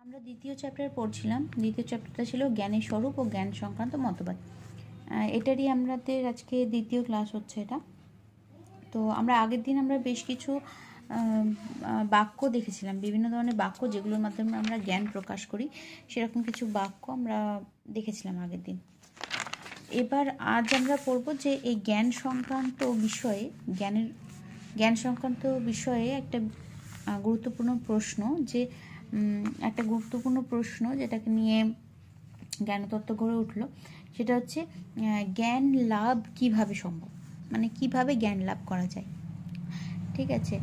আমরা দ্বিতীয় চ্যাপ্টার পড়ছিলাম। দ্বিতীয় চ্যাপ্টারটা ছিল জ্ঞানের স্বরূপ ও জ্ঞান সংক্রান্ত মতবাদ। এটারই আমাদের আজকে দ্বিতীয় ক্লাস হচ্ছে এটা। তো আমরা আগের দিন আমরা বেশ কিছু বাক্য দেখেছিলাম, বিভিন্ন ধরনের বাক্য যেগুলোর মাধ্যমে আমরা জ্ঞান প্রকাশ করি, সেরকম কিছু বাক্য আমরা দেখেছিলাম আগের দিন। এবার আজ আমরা পড়ব যে এই জ্ঞান সংক্রান্ত বিষয়ে জ্ঞান সংক্রান্ত বিষয়ে একটা গুরুত্বপূর্ণ প্রশ্ন, যেটাকে নিয়ে জ্ঞানতত্ত্ব গড়ে উঠল, সেটা হচ্ছে জ্ঞান লাভ কিভাবে সম্ভব, মানে কিভাবে জ্ঞান লাভ করা যায়। ঠিক আছে,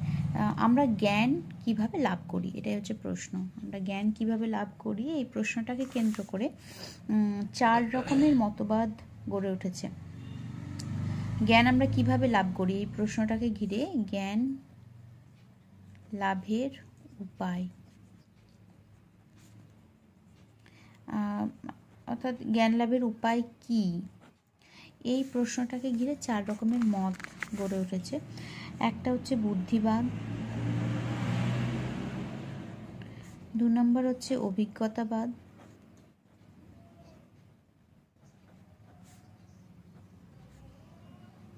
আমরা জ্ঞান কিভাবে লাভ করি, এটাই হচ্ছে প্রশ্ন। আমরা জ্ঞান কিভাবে লাভ করি, এই প্রশ্নটাকে কেন্দ্র করে 4 রকমের মতবাদ গড়ে উঠেছে। জ্ঞান আমরা কিভাবে লাভ করি, এই প্রশ্নটাকে ঘিরে জ্ঞান লাভের উপায়, অর্থাৎ জ্ঞান লাভের উপায় কি, এই প্রশ্নটাকে ঘিরে 4 রকমের মত গড়ে উঠেছে। একটা হচ্ছে বুদ্ধিবাদ, 2 নম্বর হচ্ছে অভিজ্ঞতাবাদ,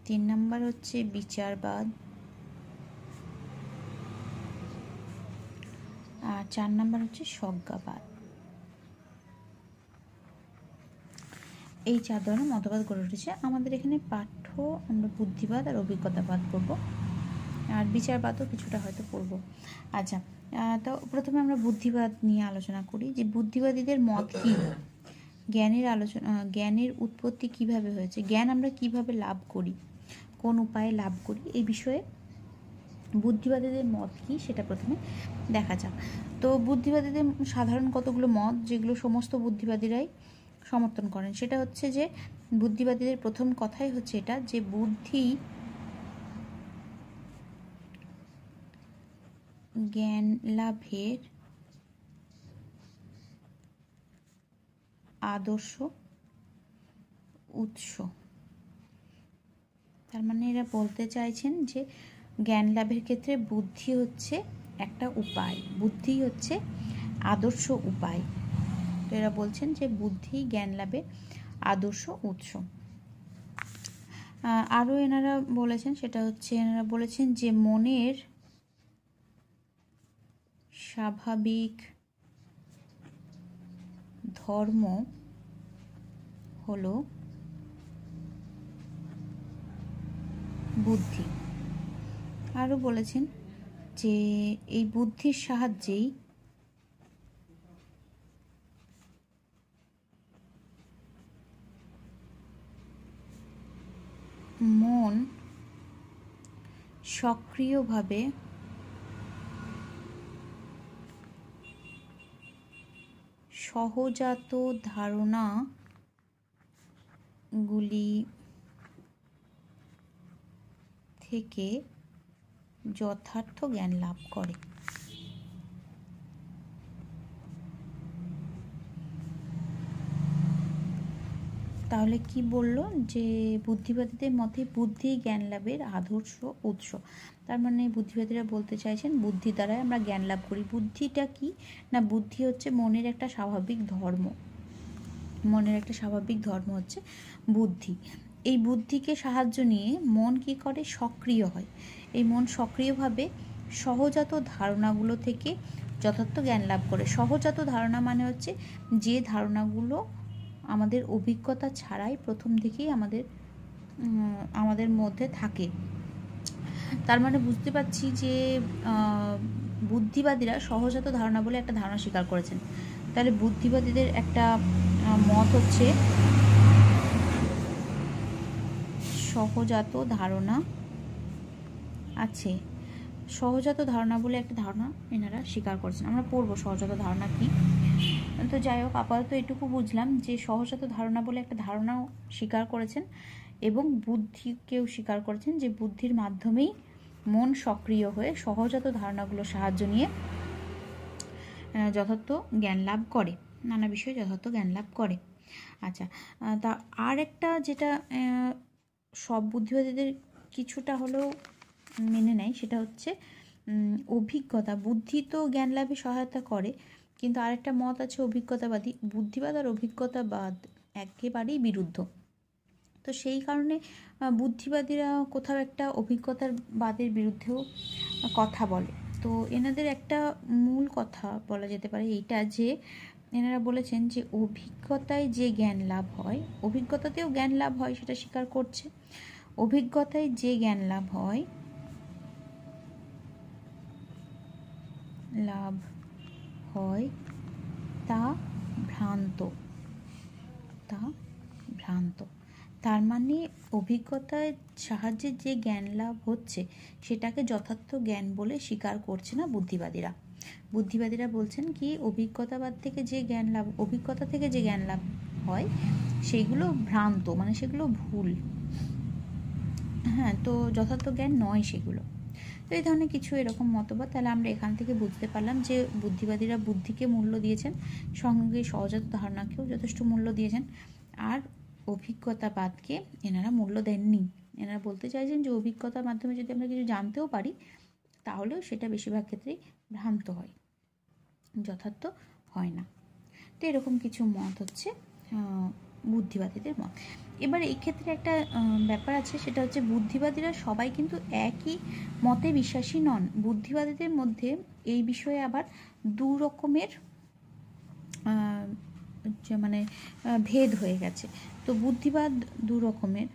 3 নম্বর হচ্ছে বিচারবাদ, আর 4 নম্বর হচ্ছে স্বজ্ঞাবাদ। এই 4 ধরনের মতবাদ গড়ে উঠেছে। আমাদের এখানে পাঠ্য আমরা বুদ্ধিবাদ আর অভিজ্ঞতাবাদ পড়ব, আর বিচারবাদও কিছুটা হয়তো পড়ব। আচ্ছা, তো প্রথমে আমরা বুদ্ধিবাদ নিয়ে আলোচনা করি, যে বুদ্ধিবাদীদের মত কি, জ্ঞানের উৎপত্তি কিভাবে হয়েছে, জ্ঞান আমরা কিভাবে লাভ করি, কোন উপায়ে লাভ করি, এই বিষয়ে বুদ্ধিবাদীদের মত কি সেটা প্রথমে দেখা যাক। তো বুদ্ধিবাদীদের সাধারণ কতগুলো মত, যেগুলো সমস্ত বুদ্ধিবাদীরাই সমর্থন করেন, সেটা হচ্ছে যে বুদ্ধিবাদীদের প্রথম কথাই হচ্ছে এটা, যে বুদ্ধি জ্ঞান লাভের আদর্শ উৎস। তার মানে এরা বলতে চাইছেন যে জ্ঞান লাভের ক্ষেত্রে বুদ্ধি হচ্ছে একটা উপায়, বুদ্ধি হচ্ছে আদর্শ উপায়। তো এরা বলছেন যে বুদ্ধি জ্ঞান লাভের আদর্শ উৎস। আরও এনারা বলেছেন, সেটা হচ্ছে এনারা বলেছেন যে মনের স্বাভাবিক ধর্ম হলো বুদ্ধি। আরও বলেছেন যে এই বুদ্ধির সাহায্যেই মন সক্রিয়ভাবে সহজাত ধারণাগুলি থেকে যথার্থ জ্ঞান লাভ করে। তাহলে কি বলল, যে বুদ্ধিবাদীদের মতে বুদ্ধি জ্ঞান লাভের আদর্শ উৎস। তার মানে বুদ্ধিবাদীরা বলতে চাইছেন বুদ্ধি দ্বারাই আমরা জ্ঞান লাভ করি। বুদ্ধিটা কি না, বুদ্ধি হচ্ছে মনের একটা স্বাভাবিক ধর্ম, মনের একটা স্বাভাবিক ধর্ম হচ্ছে বুদ্ধি। এই বুদ্ধিকে সাহায্য নিয়ে মন কি করে, সক্রিয় হয়। এই মন সক্রিয়ভাবে সহজাত ধারণাগুলো থেকে যথার্থ জ্ঞান লাভ করে। সহজাত ধারণা মানে হচ্ছে যে ধারণাগুলো আমাদের অভিজ্ঞতা ছাড়াই প্রথম থেকেই আমাদের মধ্যে থাকে। তার মানে বুঝতে পারছি যে বুদ্ধিবাদীরা সহজাত ধারণা বলে একটা ধারণা স্বীকার করেছেন। তাহলে বুদ্ধিবাদীদের একটা মত হচ্ছে সহজাত ধারণা আছে, সহজাত ধারণা বলে একটা ধারণা এনারা স্বীকার করেছেন। আমরা পড়বো সহজাত ধারণা কি। তো যাই হোক, আপাতত এটুকু বুঝলাম যে সহজাত ধারণা বলে একটা ধারণাও স্বীকার করেছেন, এবং বুদ্ধিকেও স্বীকার করেছেন, যে বুদ্ধির মাধ্যমেই মন সক্রিয় হয়ে সহজাত ধারণাগুলোর সাহায্য নিয়ে যথার্থ জ্ঞান লাভ করে, নানা বিষয়ে যথার্থ জ্ঞান লাভ করে। আচ্ছা, তা আর একটা যেটা সব বুদ্ধিবাদীদের কিছুটা হলেও মেনে নেয়, সেটা হচ্ছে অভিজ্ঞতা। বুদ্ধি তো জ্ঞান লাভে সহায়তা করে, কিন্তু আরেকটা মত আছে অভিজ্ঞতাবাদী। বুদ্ধিবাদ আর অভিজ্ঞতাবাদ একেবারেই বিরুদ্ধ। তো সেই কারণে বুদ্ধিবাদীরা কোথাও একটা অভিজ্ঞতার বাদের বিরুদ্ধেও কথা বলে। তো এনাদের একটা মূল কথা বলা যেতে পারে এইটা, যে এনারা বলেছেন যে অভিজ্ঞতায় যে জ্ঞান লাভ হয়, অভিজ্ঞতাতেও জ্ঞান লাভ হয় সেটা স্বীকার করছে, অভিজ্ঞতায় যে জ্ঞান লাভ হয় তা ভ্রান্ত, তার মানে অভিজ্ঞতার সাহায্যে যে জ্ঞান লাভ হচ্ছে সেটাকে যথার্থ জ্ঞান বলে স্বীকার করছে না বুদ্ধিবাদীরা। বুদ্ধিবাদীরা বলছেন কি, অভিজ্ঞতা থেকে যে জ্ঞান লাভ হয় সেগুলো ভ্রান্ত, মানে সেগুলো ভুল, হ্যাঁ, তো যথার্থ জ্ঞান নয় সেগুলো। তো এই ধরনের কিছু এরকম মতবাদ। তাহলে আমরা এখান থেকে বুঝতে পারলাম যে বুদ্ধিবাদীরা বুদ্ধিকে মূল্য দিয়েছেন, সঙ্গে সহজাত ধারণাকেও যথেষ্ট মূল্য দিয়েছেন, আর অভিজ্ঞতাবাদকে এনারা মূল্য দেননি। এনারা বলতে চাইছেন যে অভিজ্ঞতার মাধ্যমে যদি আমরা কিছু জানতেও পারি তাহলেও সেটা বেশিরভাগ ক্ষেত্রেই ভ্রান্ত হয়, যথার্থ হয় না। তো এরকম কিছু মত হচ্ছে বুদ্ধিবাদীদের মত। এবার এই ক্ষেত্রে একটা ব্যাপার আছে, সেটা হচ্ছে বুদ্ধিবাদীরা সবাই কিন্তু একই মতে বিশ্বাসী নন। বুদ্ধিবাদীদের মধ্যে এই বিষয়ে আবার দু রকমের মানে ভেদ হয়ে গেছে। তো বুদ্ধিবাদ দু রকমের,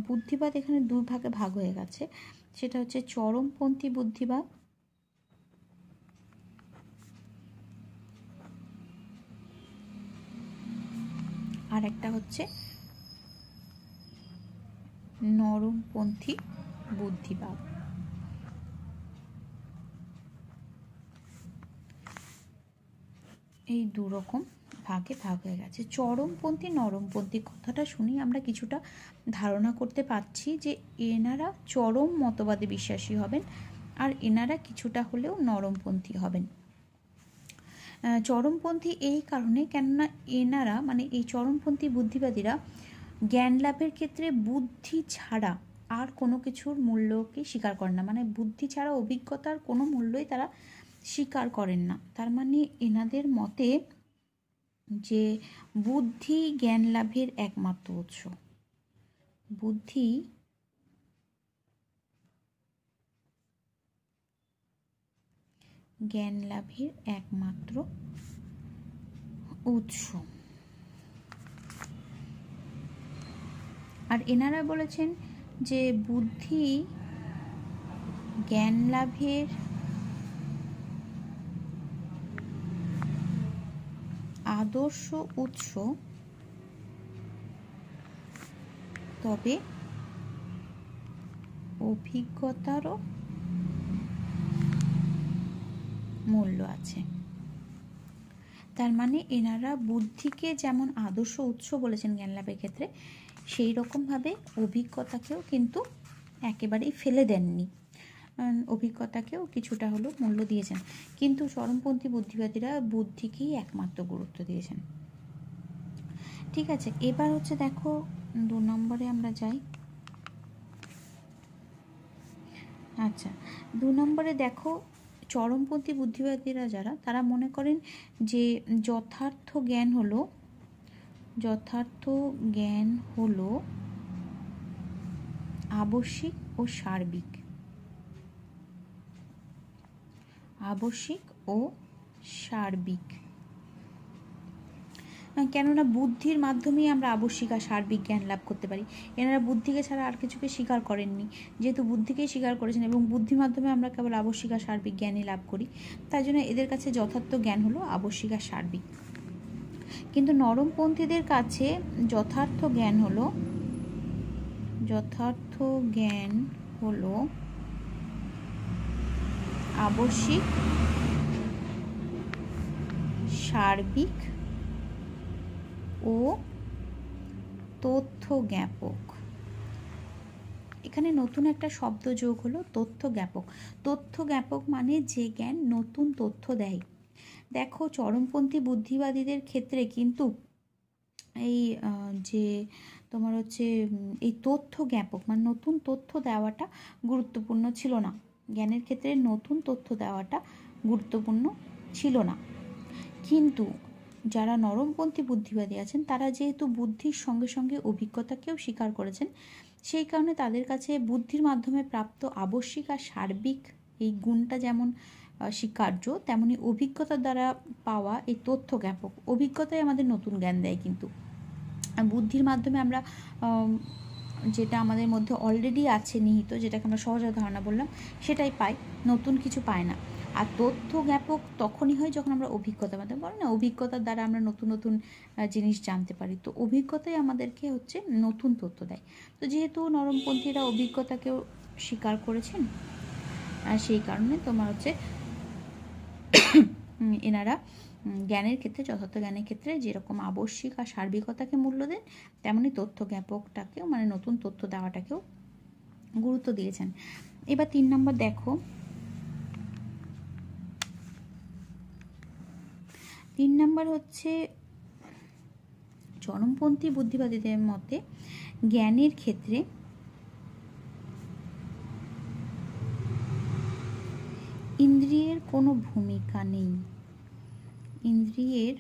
বুদ্ধিবাদ এখানে দুই ভাগে ভাগ হয়ে গেছে। সেটা হচ্ছে চরমপন্থী বুদ্ধিবাদ আর একটা হচ্ছে নরমপন্থী বুদ্ধিবাদ। এই দু রকম ভাগে ভাগ হয়ে গেছে। চরমপন্থী নরমপন্থী কথাটা শুনি আমরা কিছুটা ধারণা করতে পারছি যে এনারা চরম মতবাদে বিশ্বাসী হবেন আর এনারা কিছুটা হলেও নরমপন্থী হবেন। চরমপন্থী এই কারণে, কেননা এনারা মানে এই চরমপন্থী বুদ্ধিবাদীরা জ্ঞান লাভের ক্ষেত্রে বুদ্ধি ছাড়া আর কোনো কিছুর মূল্যকে স্বীকার করেন না, মানে বুদ্ধি ছাড়া অভিজ্ঞতার কোনো মূল্যই তারা স্বীকার করেন না। তার মানে এনাদের মতে যে বুদ্ধি জ্ঞান লাভের একমাত্র উৎস, বুদ্ধি জ্ঞান লাভের একমাত্র উৎস। আর এনারা বলেছেন যে বুদ্ধি জ্ঞান লাভের আদর্শ উৎস, তবে অভিজ্ঞতারও মূল্য আছে। তার মানে এনারা বুদ্ধিকে যেমন আদর্শ উৎস বলেছেন জ্ঞান লাভের ক্ষেত্রে, সেই রকমভাবে অভিজ্ঞতাকেও কিন্তু একেবারেই ফেলে দেননি, অভিজ্ঞতাকেও কিছুটা হলেও মূল্য দিয়েছেন। কিন্তু চরমপন্থী বুদ্ধিবাদীরা বুদ্ধিকেই একমাত্র গুরুত্ব দিয়েছেন। ঠিক আছে, এবার হচ্ছে দেখো 2 নম্বরে আমরা যাই। আচ্ছা, 2 নম্বরে দেখো চরমপন্থী বুদ্ধিবাদীরা যারা, তারা মনে করেন যে যথার্থ জ্ঞান হলো আবশ্যিক ও সার্বিক, কেননা বুদ্ধির মাধ্যমেই আমরা আবশ্যিক আর সার্বিক জ্ঞান লাভ করতে পারি। এনারা বুদ্ধিকে ছাড়া আর কিছুকে স্বীকার করেননি, যেহেতু বুদ্ধিকেই স্বীকার করেছেন এবং বুদ্ধির মাধ্যমে আমরা কেবল আবশ্যিক আর সার্বিক জ্ঞানই লাভ করি, তাই জন্য এদের কাছে যথার্থ জ্ঞান হলো আবশ্যিক আর সার্বিক। কিন্তু নরমপন্থীদের কাছে যথার্থ জ্ঞান হলো আবশ্যিক, সার্বিক ও তথ্য জ্ঞাপক। এখানে নতুন একটা শব্দ যোগ হলো তথ্য জ্ঞাপক। তথ্য জ্ঞাপক মানে যে জ্ঞান নতুন তথ্য দেয়। দেখো চরমপন্থী বুদ্ধিবাদীদের ক্ষেত্রে কিন্তু এই যে তোমার হচ্ছে এই তথ্য জ্ঞাপক মানে নতুন তথ্য দেওয়াটা গুরুত্বপূর্ণ ছিল না। জ্ঞানের ক্ষেত্রে নতুন তথ্য দেওয়াটা গুরুত্বপূর্ণ ছিল না। কিন্তু যারা নরমপন্থী বুদ্ধিবাদী আছেন তারা যেহেতু বুদ্ধির সঙ্গে সঙ্গে অভিজ্ঞতাকেও স্বীকার করেছেন, সেই কারণে তাদের কাছে বুদ্ধির মাধ্যমে প্রাপ্ত আবশ্যিক আর সার্বিক এই গুণটা যেমন স্বীকার্য, তেমনি অভিজ্ঞতার দ্বারা পাওয়া এই তথ্য জ্ঞাপক অভিজ্ঞতাই আমাদের নতুন জ্ঞান দেয়। কিন্তু বুদ্ধির মাধ্যমে আমরা যেটা আমাদের মধ্যে অলরেডি আছে নিহিত, যেটাকে আমরা সহজ ধারণা বললাম, সেটাই পাই, নতুন কিছু পায় না। আর তথ্য জ্ঞাপক তখনই হয় যখন আমরা অভিজ্ঞতা মাধ্যমে, বলে না অভিজ্ঞতার দ্বারা আমরা নতুন নতুন জিনিস জানতে পারি। তো অভিজ্ঞতাই আমাদেরকে হচ্ছে নতুন তথ্য দেয়। তো যেহেতু নরমপন্থীরা অভিজ্ঞতাকেও স্বীকার করেছেন, সেই কারণে তোমার হচ্ছে এনারা জ্ঞানের ক্ষেত্রে, যথার্থ জ্ঞানের ক্ষেত্রে যেরকম আবশ্যিক আর সার্বিকতাকে মূল্য দেন, তেমনি তথ্য জ্ঞাপকটাকেও মানে নতুন তথ্য দেওয়াটাকেও গুরুত্ব দিয়েছেন। এবার 3 নম্বর দেখো, 3 নম্বর হচ্ছে চরমপন্থী বুদ্ধিবাদীদের মতে জ্ঞানের ক্ষেত্রে ইন্দ্রিয়ের কোনো ভূমিকা নেই। ইন্দ্রিয়ের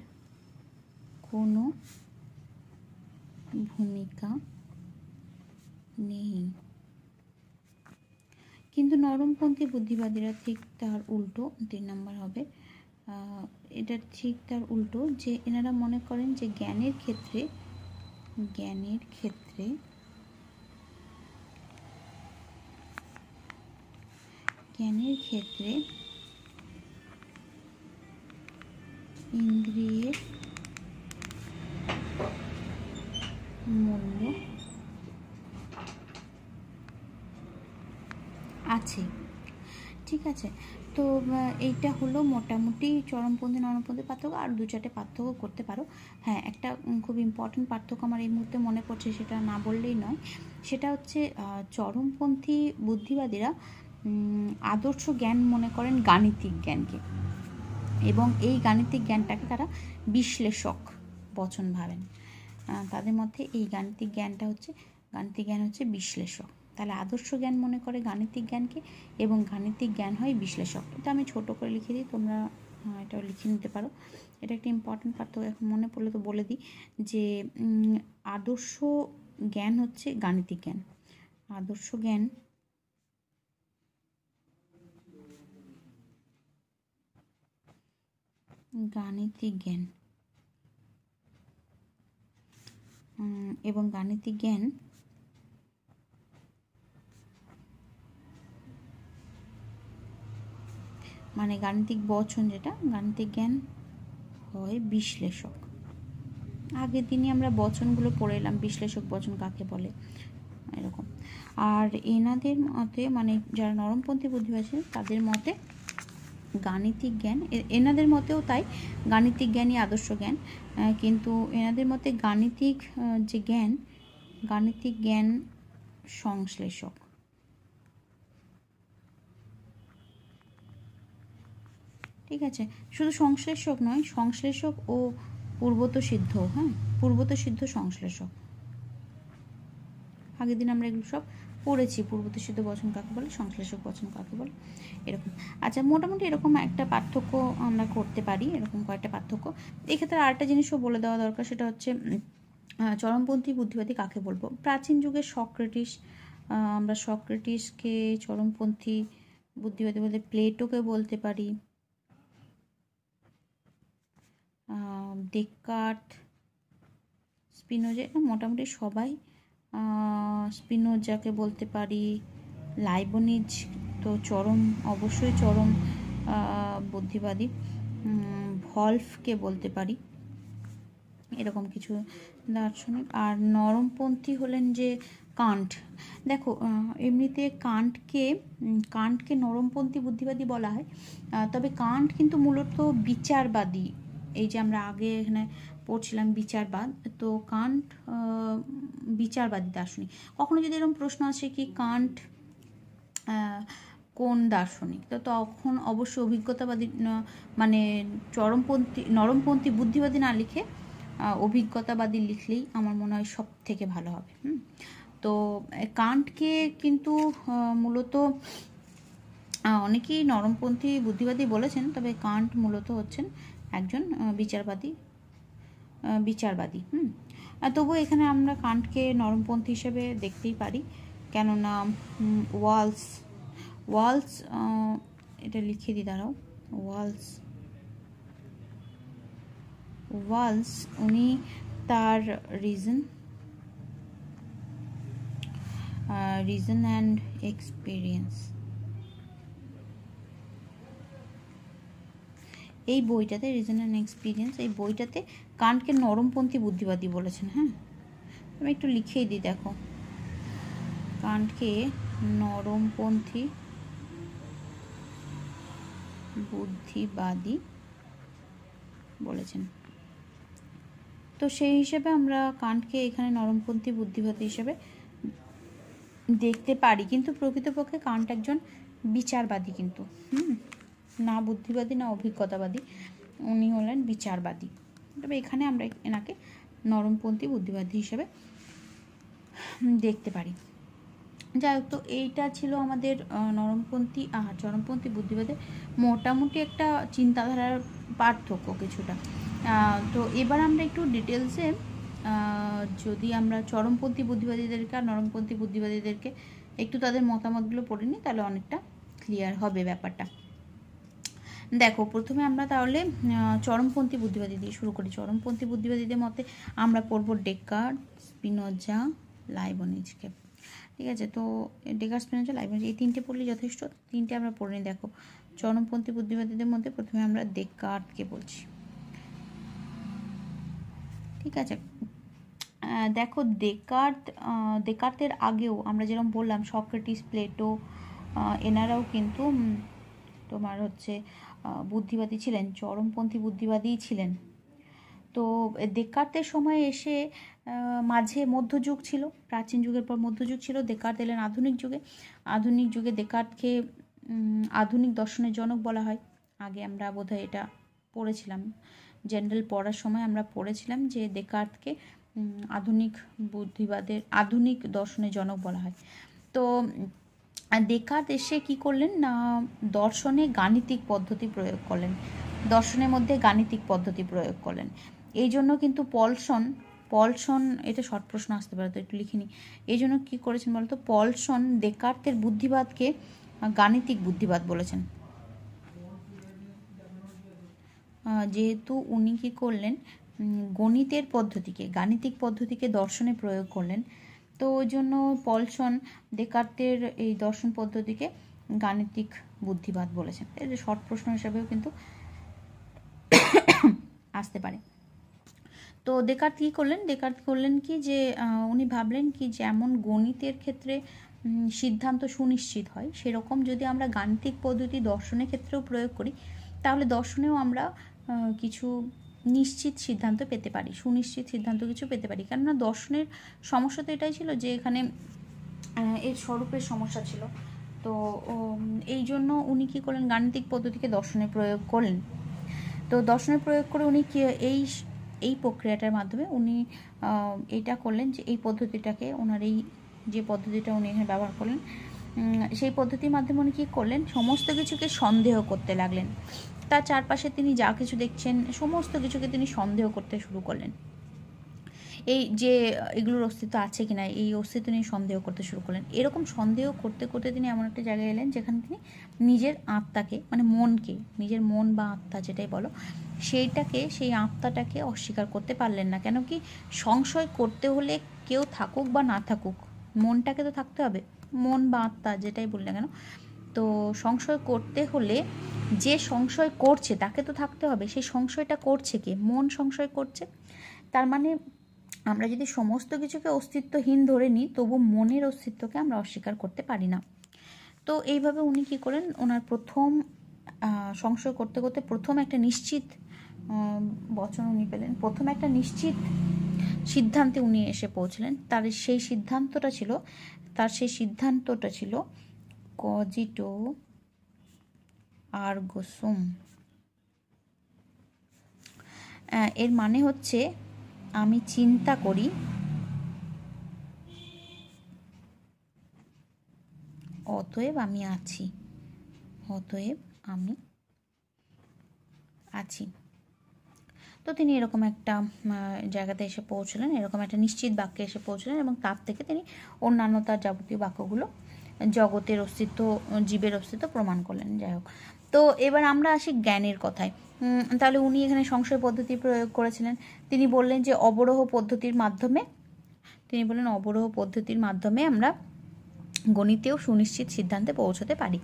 কোনো ভূমিকা নেই। কিন্তু নরমপন্থী বুদ্ধিবাদীরা ঠিক তার উল্টো, 3 নম্বর হবে, এটা ঠিক তার উল্টো, যে এনারা মনে করেন যে জ্ঞানের ক্ষেত্রে ইন্দ্রিয়ের মূল্য আছে। ঠিক আছে, তো এইটা হলো মোটামুটি চরমপন্থী নরমপন্থী পার্থক্য। আর 2-4টে পার্থক্য করতে পারো। হ্যাঁ, একটা খুব ইম্পর্টেন্ট পার্থক্য আমার এই মুহূর্তে মনে পড়ছে, সেটা না বললেই নয়। সেটা হচ্ছে চরমপন্থী বুদ্ধিবাদীরা আদর্শ জ্ঞান মনে করেন গাণিতিক জ্ঞানকে, এবং এই গাণিতিক জ্ঞানটাকে তারা বিশ্লেষক বচন ভাবেন। তাদের মধ্যে এই গাণিতিক জ্ঞান হচ্ছে বিশ্লেষক। তাহলে আদর্শ জ্ঞান মনে করে গাণিতিক জ্ঞানকে, এবং গাণিতিক জ্ঞান হয় বিশ্লেষক। এটা আমি ছোট করে লিখে দিই, তোমরা এটাও লিখে নিতে পারো। এটা একটা ইম্পর্টেন্ট পার্থক্য, এখন মনে পড়লে তো বলে দিই যে আদর্শ জ্ঞান হচ্ছে গাণিতিক জ্ঞান। আদর্শ জ্ঞান গাণিতিক জ্ঞান, এবং গাণিতিক জ্ঞান মানে গাণিতিক বচন, যেটা গাণিতিক জ্ঞান হয় বিশ্লেষক। আগের দিনই আমরা বচনগুলো পড়ে এলাম, বিশ্লেষক বচন কাকে বলে, এরকম। আর এনাদের মতে, মানে যারা নরমপন্থী বুদ্ধিবাদী তাদের মতে গাণিতিক জ্ঞান, এনাদের মতেও তাই, গাণিতিক জ্ঞানই আদর্শ জ্ঞান। কিন্তু এনাদের মতে গাণিতিক জ্ঞান সংশ্লেষক। ঠিক আছে, শুধু সংশ্লেষক নয়, সংশ্লেষক ও পূর্বত সিদ্ধ, পূর্বত সিদ্ধ সংশ্লেষক। আগের দিন আমরা এগুলো সব পড়েছি, পূর্বত সিদ্ধ বচন কাকে বলে, সংশ্লেষক বচন কাকে বলে, এরকম। আচ্ছা, মোটামুটি এরকম একটা পার্থক্য আমরা করতে পারি, এরকম কয়েকটা পার্থক্য। এক্ষেত্রে আরেকটা জিনিসও বলে দেওয়া দরকার, সেটা হচ্ছে চরমপন্থী বুদ্ধিবাদী কাকে বলবো। প্রাচীন যুগের সক্রেটিস, আমরা সক্রেটিসকে চরমপন্থী বুদ্ধিবাদী বলতে, প্লেটোকে বলতে পারি, ডেকার্ট, স্পিনোজা, মোটামুটি সবাই, স্পিনোজাকে বলতে পারি, লাইবনিজ তো অবশ্যই চরম বুদ্ধিবাদী, ভলফকে বলতে পারি, এরকম কিছু দার্শনিক। আর নরমপন্থী হলেন যে কান্ট। দেখো, এমনিতে কান্টকে নরমপন্থী বুদ্ধিবাদী বলা হয়, তবে কান্ট কিন্তু মূলত বিচারবাদী। এই যে আমরা আগে এখানে পড়ছিলাম বিচারবাদ, তো কান্ট বিচারবাদী দার্শনিক। কখনো যদি এরকম প্রশ্ন আসে কি কান্ট কোন দার্শনিক, তো তখন অবশ্যই অভিজ্ঞতাবাদী, মানে নরমপন্থী বুদ্ধিবাদী না লিখে অভিজ্ঞতাবাদী লিখলেই আমার মনে হয় সব থেকে ভালো হবে। তো কান্টকে কিন্তু মূলত অনেকেই নরমপন্থী বুদ্ধিবাদী বলেছেন, তবে কান্ট মূলত হচ্ছেন একজন বিচারবাদী। তবুও এখানে আমরা কান্টকে নরমপন্থী হিসেবে দেখতেই পারি, কেননা ওয়ালস এটা লিখে দিই, দাঁড়াও। ওয়ালস উনি তার রিজন অ্যান্ড এক্সপিরিয়েন্স এই বইটাতে, রিজন অ্যান্ড এক্সপিরিয়েন্স এই বইটাতে কান্টকে নরমপন্থী বুদ্ধিবাদী বলেছেন। হ্যাঁ, আমি একটু লিখেই দিই, দেখো, কান্টকে নরমপন্থী বুদ্ধিবাদী বলেছেন। তো সেই হিসেবে আমরা কান্টকে এখানে নরমপন্থী বুদ্ধিবাদী হিসেবে দেখতে পারি, কিন্তু প্রকৃতপক্ষে কান্ট একজন বিচারবাদী, কিন্তু না বুদ্ধিবাদী না অভিজ্ঞতাবাদী, উনি হলেন বিচারবাদী। তবে এখানে আমরা এনাকে নরমপন্থী বুদ্ধিবাদী হিসেবে দেখতে পারি। যাই হোক, তো এইটা ছিল আমাদের নরমপন্থী আর চরমপন্থী বুদ্ধিবাদের মোটামুটি একটা চিন্তাধারার পার্থক্য কিছুটা। তো এবার আমরা একটু ডিটেলসে যদি আমরা চরমপন্থী বুদ্ধিবাদীদেরকে আর নরমপন্থী বুদ্ধিবাদীদেরকে একটু তাদের মতামতগুলো পড়ে নিই, তাহলে অনেকটা ক্লিয়ার হবে ব্যাপারটা। দেখো, প্রথমে আমরা তাহলে চরমপন্থী বুদ্ধিবাদী দিয়ে শুরু করি। চরমপন্থী বুদ্ধিবাদীদের মতে আমরা পড়ব ডেকার্ট, স্পিনোজা, লাইবনিজকে। ঠিক আছে, তো ডেকার্ট, স্পিনোজা, লাইবনিজ এই তিনটে পড়লে যথেষ্ট। তিনটে আমরা পড়ে নিই। দেখো, চরমপন্থী বুদ্ধিবাদীদের মধ্যে প্রথমে আমরা ডেকার্টকে বলছি। ঠিক আছে, দেখো, ডেকার্তের আগেও আমরা যেরকম বললাম সক্রেটিস, প্লেটো, এনারাও কিন্তু তোমার হচ্ছে বুদ্ধিবাদী ছিলেন, চরমপন্থী বুদ্ধিবাদীই ছিলেন। তো ডেকার্তের সময় এসে মাঝে মধ্যযুগ ছিল, প্রাচীন যুগের পর মধ্যযুগ ছিল, ডেকার্ত এলেন আধুনিক যুগে ডেকার্তকে আধুনিক দর্শনের জনক বলা হয়। আগে আমরা বোধহয় এটা পড়েছিলাম, জেনারেল পড়ার সময় আমরা পড়েছিলাম যে ডেকার্তকে আধুনিক দর্শনের জনক বলা হয়। তো ডেকার্ত এসে কী করলেন না, দর্শনে গাণিতিক পদ্ধতি প্রয়োগ করলেন, দর্শনের মধ্যে গাণিতিক পদ্ধতি প্রয়োগ করলেন। এই জন্য কিন্তু পলসন এটা শর্ট প্রশ্ন আসতে পারে, তো একটু লিখিনি। এই জন্য কী করেছেন বলতো, পলসন ডেকার্তের বুদ্ধিবাদকে গাণিতিক বুদ্ধিবাদ বলেছেন, যেহেতু উনি কী করলেন, গাণিতিক পদ্ধতিকে দর্শনে প্রয়োগ করলেন। তো ওই জন্য পলসন ডেকার্তের এই দর্শন পদ্ধতিকে গাণিতিক বুদ্ধিবাদ বলেছেন। এই যে শর্ট প্রশ্ন হিসাবেও কিন্তু আসতে পারে। তো ডেকার্ত কী করলেন কি যে উনি ভাবলেন কি, যেমন গণিতের ক্ষেত্রে সিদ্ধান্ত সুনিশ্চিত হয়, সেরকম যদি আমরা গাণিতিক পদ্ধতি দর্শনের ক্ষেত্রেও প্রয়োগ করি, তাহলে দর্শনেও আমরা কিছু নিশ্চিত সিদ্ধান্ত পেতে পারি, সুনিশ্চিত সিদ্ধান্ত কিছু পেতে পারি। কেননা দর্শনের সমস্যা তো এটাই ছিল যে এখানে এর স্বরূপের সমস্যা ছিল। তো এই জন্য উনি কী করলেন, গাণিতিক পদ্ধতিকে দর্শনে প্রয়োগ করলেন। তো দর্শনে প্রয়োগ করে উনি এই প্রক্রিয়াটার মাধ্যমে উনি এইটা করলেন যে এই পদ্ধতিটাকে, ওনার এই যে পদ্ধতিটা উনি এখানে ব্যবহার করলেন, সেই পদ্ধতির মাধ্যমে উনি কী করলেন, সমস্ত কিছুকে সন্দেহ করতে লাগলেন। তার চারপাশে তিনি যা কিছু দেখছেন সমস্ত কিছুকে তিনি সন্দেহ করতে শুরু করলেন। এই যে এগুলোর অস্তিত্ব আছে কিনা, এই অস্তিত্ব নিয়ে সন্দেহ করতে শুরু করলেন। এরকম সন্দেহ করতে করতে তিনি এমন একটা জায়গায় এলেন যেখানে তিনি নিজের আত্মাকে, মানে মনকে, নিজের মন বা আত্মা যেটাই বলো, সেই আত্মাটাকে অস্বীকার করতে পারলেন না। কেন কি, সংশয় করতে হলে কেউ থাকুক বা না থাকুক, মনটাকে তো থাকতে হবে, মন বা আত্মা যেটাই বললে কেন। তো সংশয় করতে হলে যে সংশয় করছে তাকে তো থাকতে হবে। সেই সংশয়টা করছে কে? মন সংশয় করছে। তার মানে আমরা যদি সমস্ত কিছুকে অস্তিত্বহীন ধরে নিই, তবু মনের অস্তিত্বকে আমরা অস্বীকার করতে পারি না। তো এইভাবে উনি কী করেন, ওনার প্রথম সংশয় করতে করতে প্রথম একটা নিশ্চিত বচন উনি পেলেন, প্রথম একটা নিশ্চিত সিদ্ধান্তে উনি এসে পৌঁছলেন। তার সেই সিদ্ধান্তটা ছিল কজিটো আরগো সুম। এর মানে হচ্ছে, আমি চিন্তা করি অতএব আমি আছি। অতএব আমি আছি। তো তিনি এরকম একটা জায়গাতে এসে পৌঁছলেন, এরকম একটা নিশ্চিত বাক্যে এসে পৌঁছলেন, এবং তার থেকে তিনি অন্যান্য তার যাবতীয় বাক্যগুলো জগতের অস্তিত্ব, জীবের অস্তিত্ব প্রমাণ করলেন। যাই হোক, তো এবার আমরা আসি জ্ঞানের কথায়। তাহলে উনি এখানে সংশয় পদ্ধতি প্রয়োগ করেছিলেন। তিনি বললেন যে অবরোহ পদ্ধতির মাধ্যমে আমরা গণিতেও সুনিশ্চিত সিদ্ধান্তে পৌঁছতে পারি,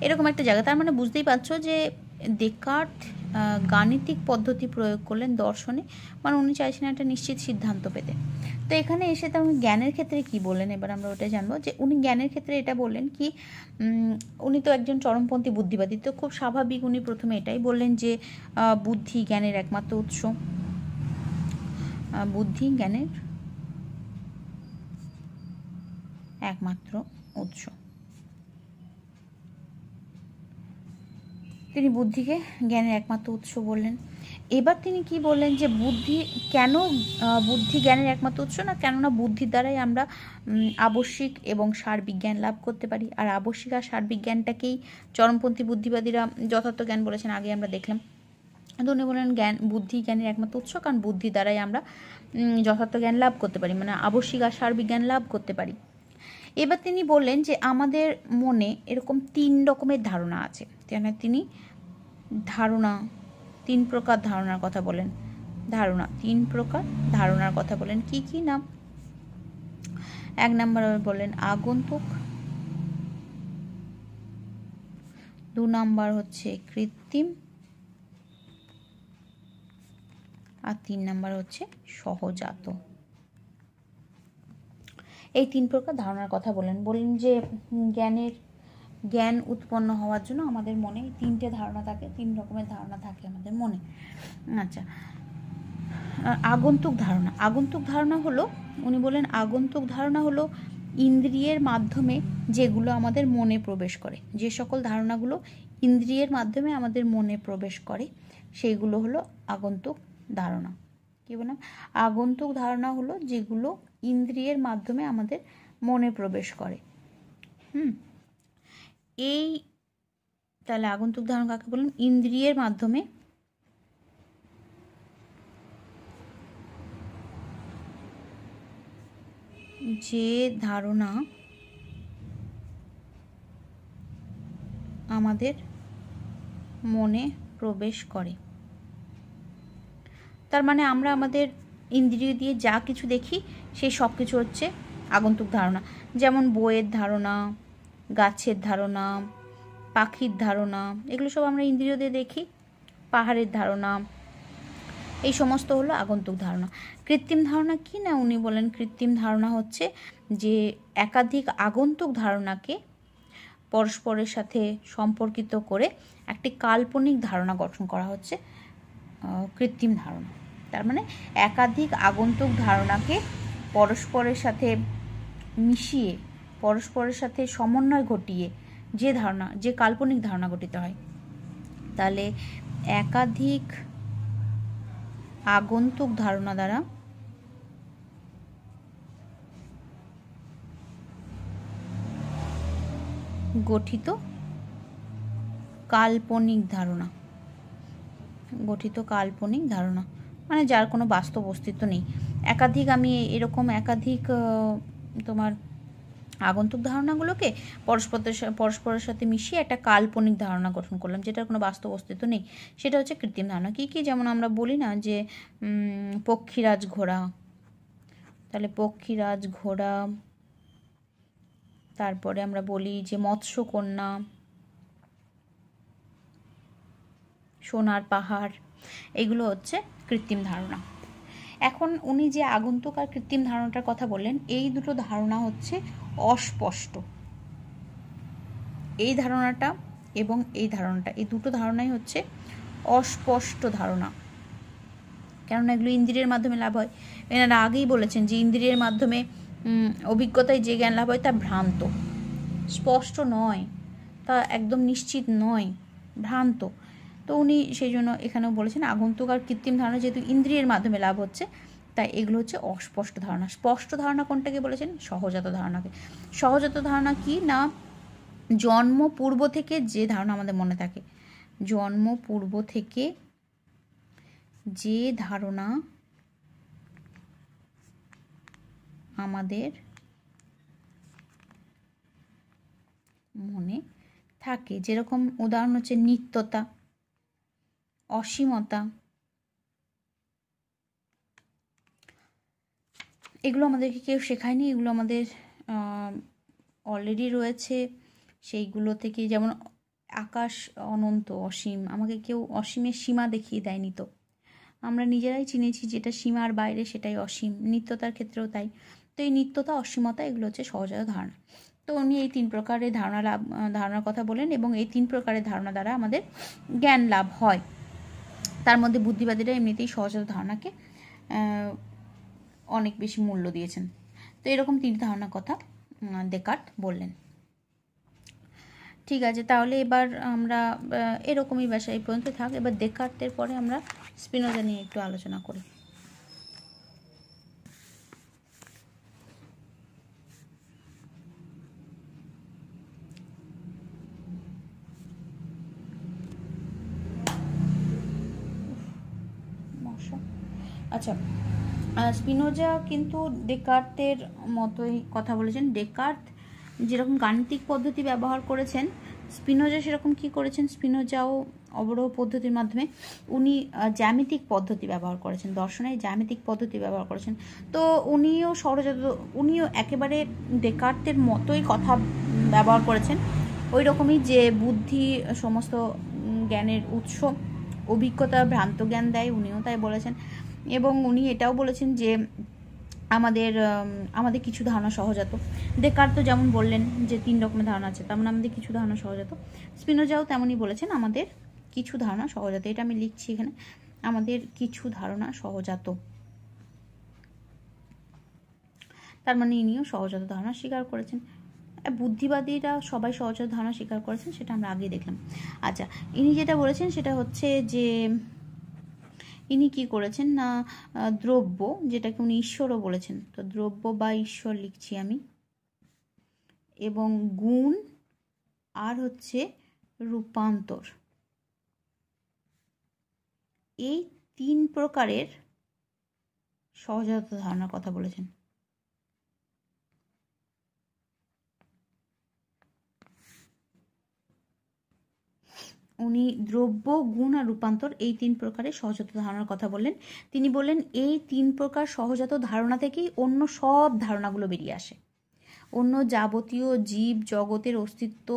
এরকম একটা জায়গা। তার মানে বুঝতেই পারছো যে ডেকার্ট গাণিতিক পদ্ধতি প্রয়োগ করলেন দর্শনে, মানে উনি চাইছেন একটা নিশ্চিত সিদ্ধান্ত পেতে। তো এখানে এসে তো উনি জ্ঞানের ক্ষেত্রে কি বললেন, এবার আমরা ওটা জানবো যে উনি জ্ঞানের ক্ষেত্রে এটা বললেন কি, উনি তো একজন চরমপন্থী বুদ্ধিবাদী, তো খুব স্বাভাবিক উনি প্রথমে এটাই বললেন যে বুদ্ধি জ্ঞানের একমাত্র উৎস, বুদ্ধি জ্ঞানের একমাত্র উৎস। তিনি বুদ্ধিকে জ্ঞানের একমাত্র উৎস বললেন। এবার তিনি কি বললেন যে বুদ্ধি কেন বুদ্ধি জ্ঞানের একমাত্র উৎস না, কেননা বুদ্ধির দ্বারাই আমরা আবশ্যিক এবং সার্বিক জ্ঞান লাভ করতে পারি। আর আবশ্যিক আর সার্বিক জ্ঞানটাকেই চরমপন্থী বুদ্ধিবাদীরা যথার্থ জ্ঞান বলেছেন, আগে আমরা দেখলাম। তো উনি বললেন বুদ্ধি জ্ঞানের একমাত্র উৎস, কারণ বুদ্ধির দ্বারাই আমরা যথার্থ জ্ঞান লাভ করতে পারি, মানে আবশ্যিক আর সার্বিক জ্ঞান লাভ করতে পারি। এবার তিনি বললেন যে আমাদের মনে এরকম 3 রকমের ধারণা আছে। তিনি তিন প্রকার ধারণার কথা বলেন। 3 প্রকার ধারণার কথা বলেন। কি কি নাম? 1 নম্বর বললেন আগন্তুক, 2 নম্বর হচ্ছে কৃত্রিম, আর 3 নম্বর হচ্ছে সহজাত। এই 3 প্রকার ধারণার কথা বলেন যে জ্ঞান উৎপন্ন হওয়ার জন্য আমাদের মনে 3টে ধারণা থাকে, 3 রকমের ধারণা থাকে আমাদের মনে। আচ্ছা, আগন্তুক ধারণা হলো, উনি বলেন আগন্তুক ধারণা হলো ইন্দ্রিয়ের মাধ্যমে যেগুলো আমাদের মনে প্রবেশ করে, যে সকল ধারণাগুলো ইন্দ্রিয়ের মাধ্যমে আমাদের মনে প্রবেশ করে সেইগুলো হলো আগন্তুক ধারণা। কি বললাম? আগন্তুক ধারণা হলো যেগুলো ইন্দ্রিয়ের মাধ্যমে আমাদের মনে প্রবেশ করে। এই তাহলে আগন্তুক ধারণা কাকে বললাম? ইন্দ্রিয়ের মাধ্যমে যে ধারণা আমাদের মনে প্রবেশ করে, তার মানে আমরা আমাদের ইন্দ্রিয় দিয়ে যা কিছু দেখি সেই সব কিছু হচ্ছে আগন্তুক ধারণা। যেমন বইয়ের ধারণা, গাছের ধারণা, পাখির ধারণা, এগুলো সব আমরা ইন্দ্রিয় দিয়ে দেখি। পাহাড়ের ধারণা, এই সমস্ত হলো আগন্তুক ধারণা। কৃত্রিম ধারণা কি না, উনি বলেন কৃত্রিম ধারণা হচ্ছে যে একাধিক আগন্তুক ধারণাকে পরস্পরের সাথে সম্পর্কিত করে একটি কাল্পনিক ধারণা গঠন করা হচ্ছে কৃত্রিম ধারণা। তার মানে একাধিক আগন্তুক ধারণাকে পরস্পরের সাথে মিশিয়ে, পরস্পরের সাথে সমন্বয় ঘটিয়ে যে কাল্পনিক ধারণা গঠিত হয়, তাহলে একাধিক আগন্তুক ধারণা দ্বারা গঠিত কাল্পনিক ধারণা, মানে যার কোনো বাস্তব অস্তিত্ব নেই। আমি এরকম একাধিক তোমার আগন্তুক ধারণাগুলোকে পরস্পরের সাথে মিশিয়ে একটা কাল্পনিক ধারণা গঠন করলাম, যেটার কোনো বাস্তব অস্তিত্ব নেই, সেটা হচ্ছে কৃত্রিম ধারণা। কি কি? যেমন আমরা বলি না যে পক্ষীরাজ ঘোড়া, তাহলে পক্ষীরাজ ঘোড়া, তারপরে আমরা বলি যে মৎস্যকন্যা, সোনার পাহাড়, এগুলো হচ্ছে কৃত্রিম ধারণা। এখন উনি যে আগন্তুক আর কৃত্রিম ধারণাটার কথা বললেন, এই দুটো ধারণা হচ্ছে অস্পষ্ট। এই ধারণাটা এবং এই ধারণাটা, এই দুটো ধারণাই হচ্ছে অস্পষ্ট ধারণা, কেননা এগুলো ইন্দ্রিয়ের মাধ্যমে লাভ হয়। এনারা আগেই বলেছেন যে ইন্দ্রিয়ের মাধ্যমে অভিজ্ঞতায় যে জ্ঞান লাভ হয় তা ভ্রান্ত, স্পষ্ট নয়, তা একদম নিশ্চিত নয়, ভ্রান্ত। তো উনি সেই জন্য এখানেও বলেছেন আগন্তুক আর কৃত্রিম ধারণা যেহেতু ইন্দ্রিয়ের মাধ্যমে লাভ হচ্ছে, তাই এগুলো হচ্ছে অস্পষ্ট ধারণা। স্পষ্ট ধারণা কোনটাকে বলেছেন? সহজাত ধারণাকে। সহজাত ধারণা কি না, জন্ম পূর্ব থেকে যে ধারণা আমাদের মনে থাকে, জন্ম পূর্ব থেকে যে ধারণা আমাদের মনে থাকে, যেরকম উদাহরণ হচ্ছে নিত্যতা, অসীমতা, এগুলো আমাদেরকে কেউ শেখায়নি, এগুলো আমাদের অলরেডি রয়েছে। সেইগুলো থেকে যেমন আকাশ অনন্ত, অসীম, আমাকে কেউ অসীমের সীমা দেখিয়ে দেয়নি, তো আমরা নিজেরাই চিনেছি যেটা সীমার বাইরে সেটাই অসীম। নিত্যতার ক্ষেত্রেও তাই। তো এই নিত্যতা, অসীমতা এগুলো হচ্ছে সহজাত ধারণা। তো উনি এই 3 প্রকারের ধারণার কথা বলেন, এবং এই 3 প্রকারের ধারণা দ্বারা আমাদের জ্ঞান লাভ হয়। তার মধ্যে বুদ্ধিবাদীরা এমনিতেই সহজাত ধারণাকে অনেক বেশি মূল্য দিয়েছেন। তো এরকম 3 ধারণার কথা ডেকার্ট বললেন। ঠিক আছে, তাহলে এবার আমরা এরকমই ভাষা এই পর্যন্ত থাক। এবার ডেকার্টের পরে আমরা স্পিনোজা নিয়ে একটু আলোচনা করি। আচ্ছা, স্পিনোজা কিন্তু ডেকার্টের মতোই কথা বলেছেন। ডেকার্ট যেরকম গাণিতিক পদ্ধতি ব্যবহার করেছেন, স্পিনোজা সেরকম কি করেছেন, স্পিনোজাও অবরোহ পদ্ধতির মাধ্যমে উনি জ্যামিতিক পদ্ধতি ব্যবহার করেছেন, দর্শনের জ্যামিতিক পদ্ধতি ব্যবহার করেছেন। তো উনিও একেবারে ডেকার্টের মতোই কথা ব্যবহার করেছেন, ওই রকমই যে বুদ্ধি সমস্ত জ্ঞানের উৎস, অভিজ্ঞতা ভ্রান্ত জ্ঞান দেয়, উনিও তাই বলেছেন। এবং উনি এটাও বলেছেন যে আমাদের কিছু ধারণা সহজাত। ডেকার্ট তো যেমন বললেন যে 3 রকমের ধারণা আছে, তেমন আমাদের কিছু ধারণা সহজাত। স্পিনোজাও তেমনই বলেছেন আমাদের কিছু ধারণা সহজাত। এটা আমি লিখছি এখানে, আমাদের কিছু ধারণা সহজাত। তার মানে ইনিও সহজাত ধারণা স্বীকার করেছেন। বুদ্ধিবাদীরা সবাই সহজাত ধারণা স্বীকার করেছেন, সেটা আমরা আগেই দেখলাম। আচ্ছা, ইনি যেটা বলেছেন সেটা হচ্ছে যে ইনি কি করেছেন না, দ্রব্য, যেটাকে উনি ঈশ্বরও বলেছেন, তো দ্রব্য বা ঈশ্বর লিখছি আমি, এবং গুণ আর হচ্ছে রূপান্তর, এই 3 প্রকারের সহজাত ধারণার কথা বলেছেন। উনি দ্রব্য, গুণ আর রূপান্তর এই 3 প্রকারের সহজাত ধারণার কথা বললেন। তিনি বললেন এই 3 প্রকার সহজাত ধারণা থেকেই অন্য সব ধারণাগুলো বেরিয়ে আসে। অন্য যাবতীয় জীব জগতের অস্তিত্ব,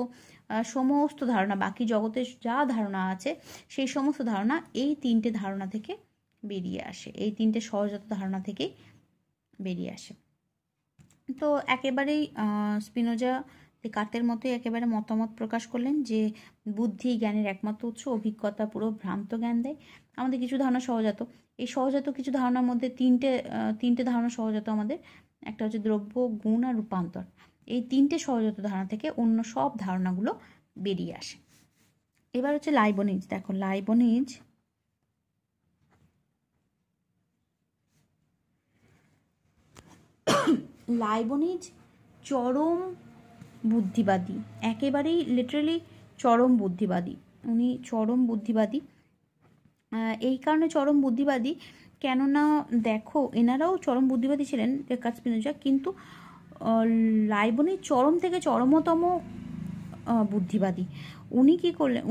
সমস্ত ধারণা, বাকি জগতের যা ধারণা আছে সেই সমস্ত ধারণা এই 3টে ধারণা থেকে বেরিয়ে আসে, এই 3টে সহজাত ধারণা থেকেই বেরিয়ে আসে। তো একেবারেই স্পিনোজা ডেকার্টের মতোই একেবারে মতামত প্রকাশ করলেন যে বুদ্ধি জ্ঞানের একমাত্র উৎস, অভিজ্ঞতা পুরো ভ্রান্ত জ্ঞান দেয়, আমাদের কিছু ধারণা সহজাত। এই সহজাত কিছু ধারণার মধ্যে তিনটে ধারণা সহজাত আমাদের, একটা হচ্ছে দ্রব্য, গুণ আর রূপান্তর। এই 3টে সহজাত ধারণা থেকে অন্য সব ধারণাগুলো বেরিয়ে আসে। এবার হচ্ছে লাইবনিজ। দেখো লাইবনিজ চরম বুদ্ধিবাদী, একেবারেই লিটারালি চরম বুদ্ধিবাদী। উনি চরম বুদ্ধিবাদী, এই কারণে চরম বুদ্ধিবাদী কেননা দেখো এনারাও চরম বুদ্ধিবাদী ছিলেন ডেকার্ট, স্পিনোজা, কিন্তু লাইবনিজ চরম থেকে চরমতম বুদ্ধিবাদী।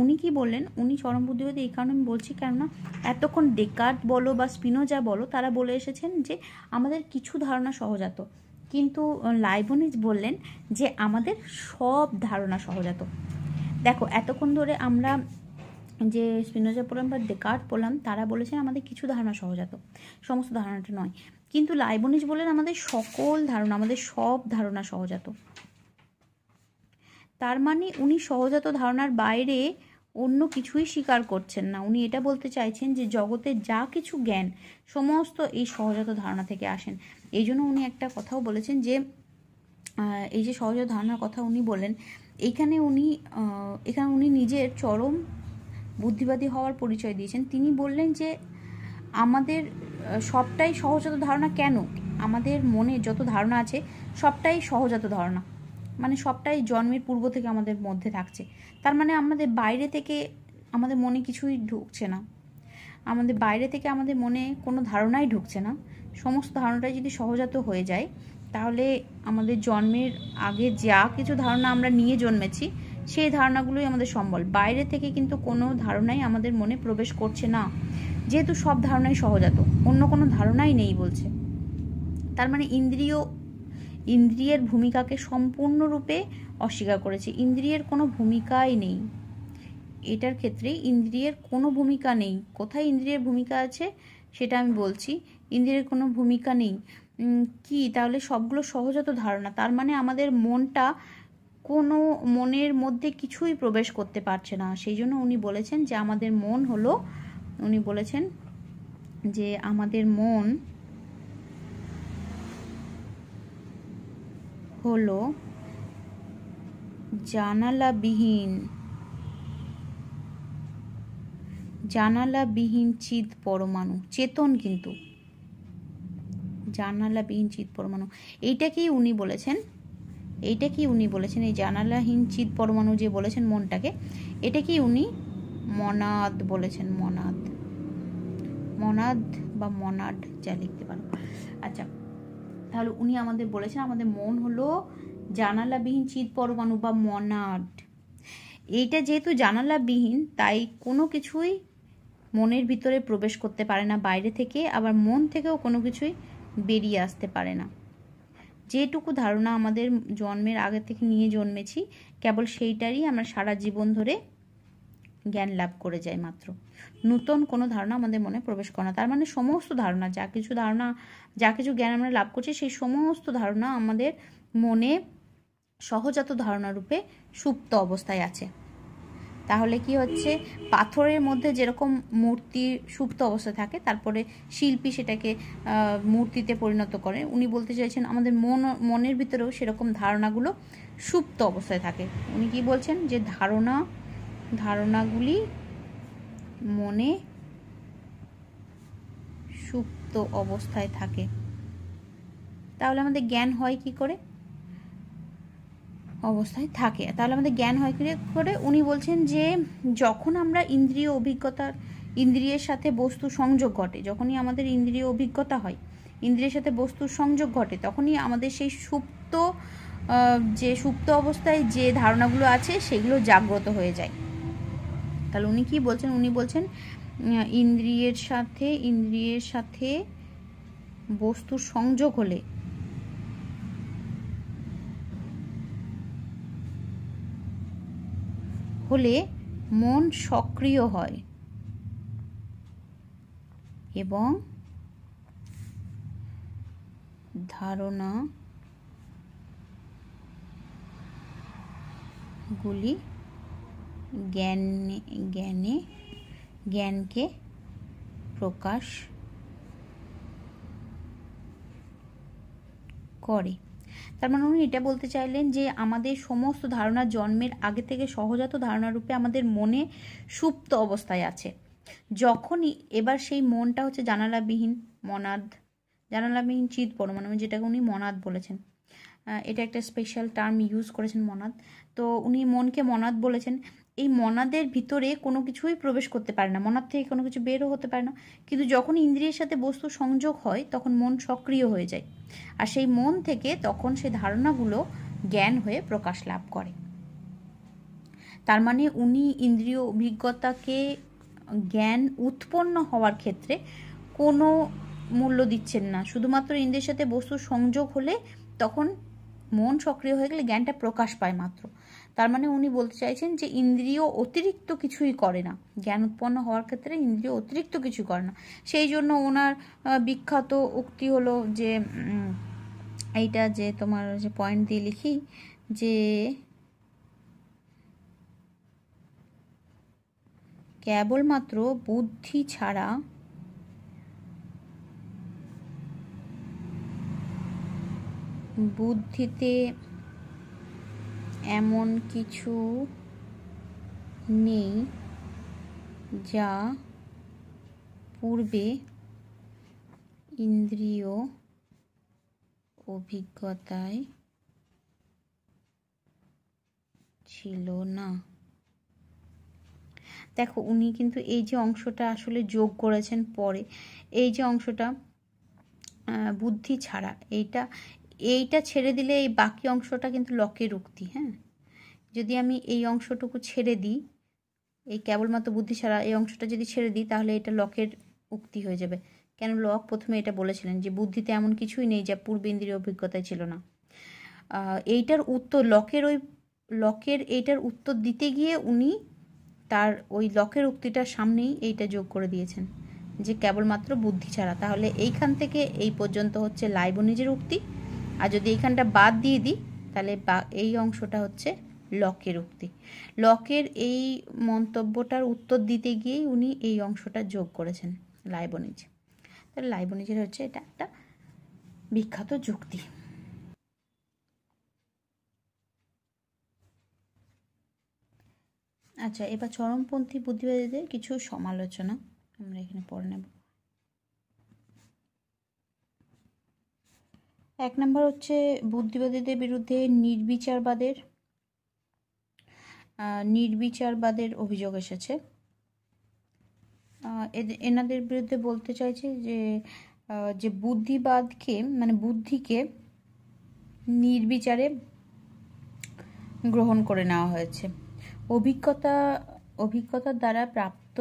উনি কি বললেন, উনি চরম বুদ্ধিবাদী এই কারণে আমি বলছি কেননা এতক্ষণ ডেকার্ট বলো বা স্পিনোজা বলো, তারা বলে এসেছেন যে আমাদের কিছু ধারণা সহজাত, কিন্তু লাইবনিজ বললেন যে আমাদের সব ধারণা সহজাত। দেখো এতক্ষণ ধরে আমরা যে স্পিনোজা পড়লাম বা ডেকার্ট পড়লাম, তারা বলেছেন আমাদের কিছু ধারণা সহজাত, সমস্ত ধারণাটা নয়, কিন্তু লাইবনিজ বললেন আমাদের সকল ধারণা, আমাদের সব ধারণা সহজাত। তার মানে উনি সহজাত ধারণার বাইরে অন্য কিছুই স্বীকার করছেন না। উনি এটা বলতে চাইছেন যে জগতের যা কিছু জ্ঞান সমস্ত এই সহজাত ধারণা থেকে আসেন। এই জন্য উনি একটা কথাও বলেছেন যে এই যে সহজাত ধারণার কথা উনি বলেন, এখানে উনি নিজের চরম বুদ্ধিবাদী হওয়ার পরিচয় দিয়েছেন। তিনি বললেন যে আমাদের সবটাই সহজাত ধারণা। কেন? আমাদের মনে যত ধারণা আছে সবটাই সহজাত ধারণা, মানে সবটাই জন্মের পূর্ব থেকে আমাদের মধ্যে থাকছে। তার মানে আমাদের বাইরে থেকে আমাদের মনে কিছুই ঢুকছে না, আমাদের বাইরে থেকে আমাদের মনে কোনো ধারণাই ঢুকছে না। সমস্ত ধারণাটাই যদি সহজাত হয়ে যায়, তাহলে আমাদের জন্মের আগে যা কিছু ধারণা আমরা নিয়ে জন্মেছি সেই ধারণাগুলোই আমাদের সম্বল। বাইরে থেকে কিন্তু কোনো ধারণাই আমাদের মনে প্রবেশ করছে না, যেহেতু সব ধারণাই সহজাত, অন্য কোনো ধারণাই নেই বলছে। তার মানে ইন্দ্রিয়ের ভূমিকাকে সম্পূর্ণরূপে অস্বীকার করেছে। ইন্দ্রিয়ের কোনো ভূমিকাই নেই, এটার ক্ষেত্রে ইন্দ্রিয়ের কোনো ভূমিকা নেই। কোথায় ইন্দ্রিয়ের ভূমিকা আছে সেটা আমি বলছি। ইন্দ্রিয়ের কোনো ভূমিকা নেই কি? তাহলে সবগুলো সহজাত ধারণা। তার মানে আমাদের মনটা কোনো মনের মধ্যে কিছুই প্রবেশ করতে পারছে না। সেই জন্য উনি বলেছেন যে আমাদের মন হলো, উনি বলেছেন যে আমাদের মন হলো জানালাবিহীন চিৎ পরমাণু। চেতন কিন্তু জানালাবিহীন চিৎ পরমাণু। এইটাকেই উনি বলেছেন, এই জানালাহীন চিৎ পরমাণু যে বলেছেন মনটাকে, এটাকেই উনি মনাদ বলেছেন। মনাদ বা মনাড যা লিখতে পারো। আচ্ছা, তাহলে উনি আমাদের বলেছেন আমাদের মন হলো জানালাবিহীন চিৎ পরমাণু বা মনাড। এইটা যেহেতু জানালাবিহীন, তাই কোনো কিছুই মনের ভিতরে প্রবেশ করতে পারে না বাইরে থেকে, আবার মন থেকেও কোনো কিছুই বেরিয়ে আসতে পারে না। যেটুকু ধারণা আমাদের জন্মের আগে থেকে নিয়ে জন্মেছি, কেবল সেইটারই আমরা সারা জীবন ধরে জ্ঞান লাভ করে যাই মাত্র। নূতন কোনো ধারণা আমাদের মনে প্রবেশ করে না। তার মানে সমস্ত ধারণা, যা কিছু জ্ঞান আমরা লাভ করছি, সেই সমস্ত ধারণা আমাদের মনে সহজাত ধারণা রূপে সুপ্ত অবস্থায় আছে। তাহলে কি হচ্ছে, পাথরের মধ্যে যেরকম মূর্তি সুপ্ত অবস্থায় থাকে, তারপরে শিল্পী সেটাকে মূর্তিতে পরিণত করে, উনি বলতে চাইছেন আমাদের মনের ভিতরেও সেরকম ধারণাগুলো সুপ্ত অবস্থায় থাকে। উনি কি বলছেন যে ধারণাগুলি মনে সুপ্ত অবস্থায় থাকে। তাহলে আমাদের জ্ঞান হয় কি করে? অবস্থায় থাকে। তাহলে আমাদের জ্ঞান হয় কি করে? উনি বলছেন যে যখন আমরা ইন্দ্রিয়ের সাথে বস্তু সংযোগ ঘটে, যখনই আমাদের ইন্দ্রিয় অভিজ্ঞতা হয়, ইন্দ্রিয়ের সাথে বস্তুর সংযোগ ঘটে, তখনই আমাদের সেই সুপ্ত অবস্থায় যে ধারণাগুলো আছে সেগুলো জাগ্রত হয়ে যায়। তাহলে উনি কি বলছেন? উনি বলছেন ইন্দ্রিয়ের সাথে বস্তুর সংযোগ হলে মন সক্রিয় হয় এবং ধারণাগুলি জ্ঞানকে প্রকাশ করে। তার মানে উনি এটা বলতে চাইলেন যে আমাদের সমস্ত ধারণা জন্মের আগে থেকে সহজাত ধারণা রূপে আমাদের মনে সুপ্ত অবস্থায় আছে। যখনই এবার সেই মনটা হচ্ছে জানালাবিহীন চিৎ পরমাণু, যেটাকে উনি মনাদ বলেছেন। এটা একটা স্পেশাল টার্ম ইউজ করেছেন, মনাদ। তো উনি মনকে মনাদ বলেছেন। এই মনাদের ভিতরে কোনো কিছুই প্রবেশ করতে পারে না, মনাদ থেকে কোনো কিছু বেরও হতে পারে না। কিন্তু যখন ইন্দ্রিয়ের সাথে বস্তু সংযোগ হয়, তখন মন সক্রিয় হয়ে যায়, আর সেই মন থেকে তখন সেই ধারণাগুলো জ্ঞান হয়ে প্রকাশ লাভ করে। তার মানে উনি ইন্দ্রিয় অভিজ্ঞতাকে জ্ঞান উৎপন্ন হওয়ার ক্ষেত্রে কোনো মূল্য দিচ্ছেন না। শুধুমাত্র ইন্দ্রিয়ের সাথে বস্তুর সংযোগ হলে তখন মন সক্রিয় হয়ে গেলে জ্ঞানটা প্রকাশ পায় মাত্র। তার মানে উনি বলতে চাইছেন যে ইন্দ্রিয় অতিরিক্ত কিছুই করে না, জ্ঞান উৎপন্ন হওয়ার ক্ষেত্রে ইন্দ্রিয় অতিরিক্ত কিছু করে না। সেই জন্য ওনার বিখ্যাত উক্তি হলো যে এইটা যে তোমার যে পয়েন্ট দিয়ে লিখি, যে কেবলমাত্র বুদ্ধি ছাড়া বুদ্ধিতে এমন কিছু নেই যা পূর্বে ইন্দ্রিয় অভিজ্ঞতায় ছিল না। দেখো উনি কিন্তু এই যে অংশটা আসলে যোগ করেছেন পরে, এই যে অংশটা বুদ্ধি ছাড়া, এইটা ছেড়ে দিলে এই বাকি অংশটা কিন্তু লকের উক্তি। হ্যাঁ, যদি আমি এই অংশটুকু ছেড়ে দিই, এই কেবলমাত্র বুদ্ধি ছাড়া এই অংশটা যদি ছেড়ে দিই, তাহলে এটা লকের উক্তি হয়ে যাবে। কেন? লক প্রথমে এটা বলেছিলেন যে বুদ্ধিতে এমন কিছুই নেই যা পূর্বেন্দ্রীয় অভিজ্ঞতায় ছিল না। এইটার উত্তর লকের এইটার উত্তর দিতে গিয়ে উনি তার ওই লকের উক্তিটার সামনেই এইটা যোগ করে দিয়েছেন যে কেবলমাত্র বুদ্ধি ছাড়া। তাহলে এইখান থেকে এই পর্যন্ত হচ্ছে লাইবনিজের উক্তি, আর যদি এইখানটা বাদ দিয়ে দিই তাহলে এই অংশটা হচ্ছে লকের উক্তি। লকের এই মন্তব্যটার উত্তর দিতে গিয়েই উনি এই অংশটা যোগ করেছেন লাইবনিজ। তাহলে লাইবনিজের হচ্ছে এটা একটা বিখ্যাত যুক্তি। আচ্ছা, এবার চরমপন্থী বুদ্ধিবাদীদের কিছু সমালোচনা আমরা এখানে পড়ে নেব। 1 নম্বর হচ্ছে বুদ্ধিবাদীদের বিরুদ্ধে নির্বিচারবাদের অভিযোগ এসেছে। এনাদের বিরুদ্ধে বলতে চাইছে যে বুদ্ধিবাদকে মানে বুদ্ধিকে নির্বিচারে গ্রহণ করে নেওয়া হয়েছে। অভিজ্ঞতার দ্বারা প্রাপ্ত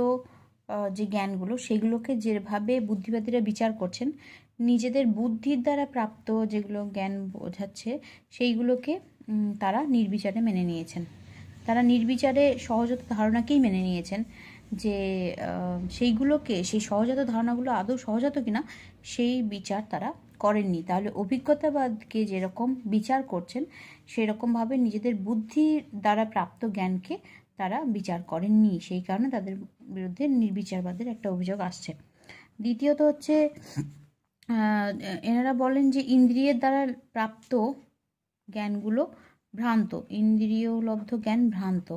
যে জ্ঞানগুলো, সেগুলোকে যেভাবে বুদ্ধিবাদীরা বিচার করছেন, নিজেদের বুদ্ধির দ্বারা প্রাপ্ত যেগুলো জ্ঞান বোঝাচ্ছে সেইগুলোকে তারা নির্বিচারে মেনে নিয়েছেন। তারা নির্বিচারে সহজাত ধারণাকেই মেনে নিয়েছেন, যে সেই সহজাত ধারণাগুলো আদৌ সহজাত কিনা সেই বিচার তারা করেননি। তাহলে অভিজ্ঞতাবাদকে যেরকম বিচার করছেন, সেরকমভাবে নিজেদের বুদ্ধির দ্বারা প্রাপ্ত জ্ঞানকে তারা বিচার করেননি। সেই কারণে তাদের বিরুদ্ধে নির্বিচারবাদের একটা অভিযোগ আসছে। দ্বিতীয়ত হচ্ছে এনারা বলেন যে ইন্দ্রিয়ের দ্বারা প্রাপ্ত জ্ঞানগুলো ভ্রান্ত, ইন্দ্রিয়লব্ধ জ্ঞান ভ্রান্ত।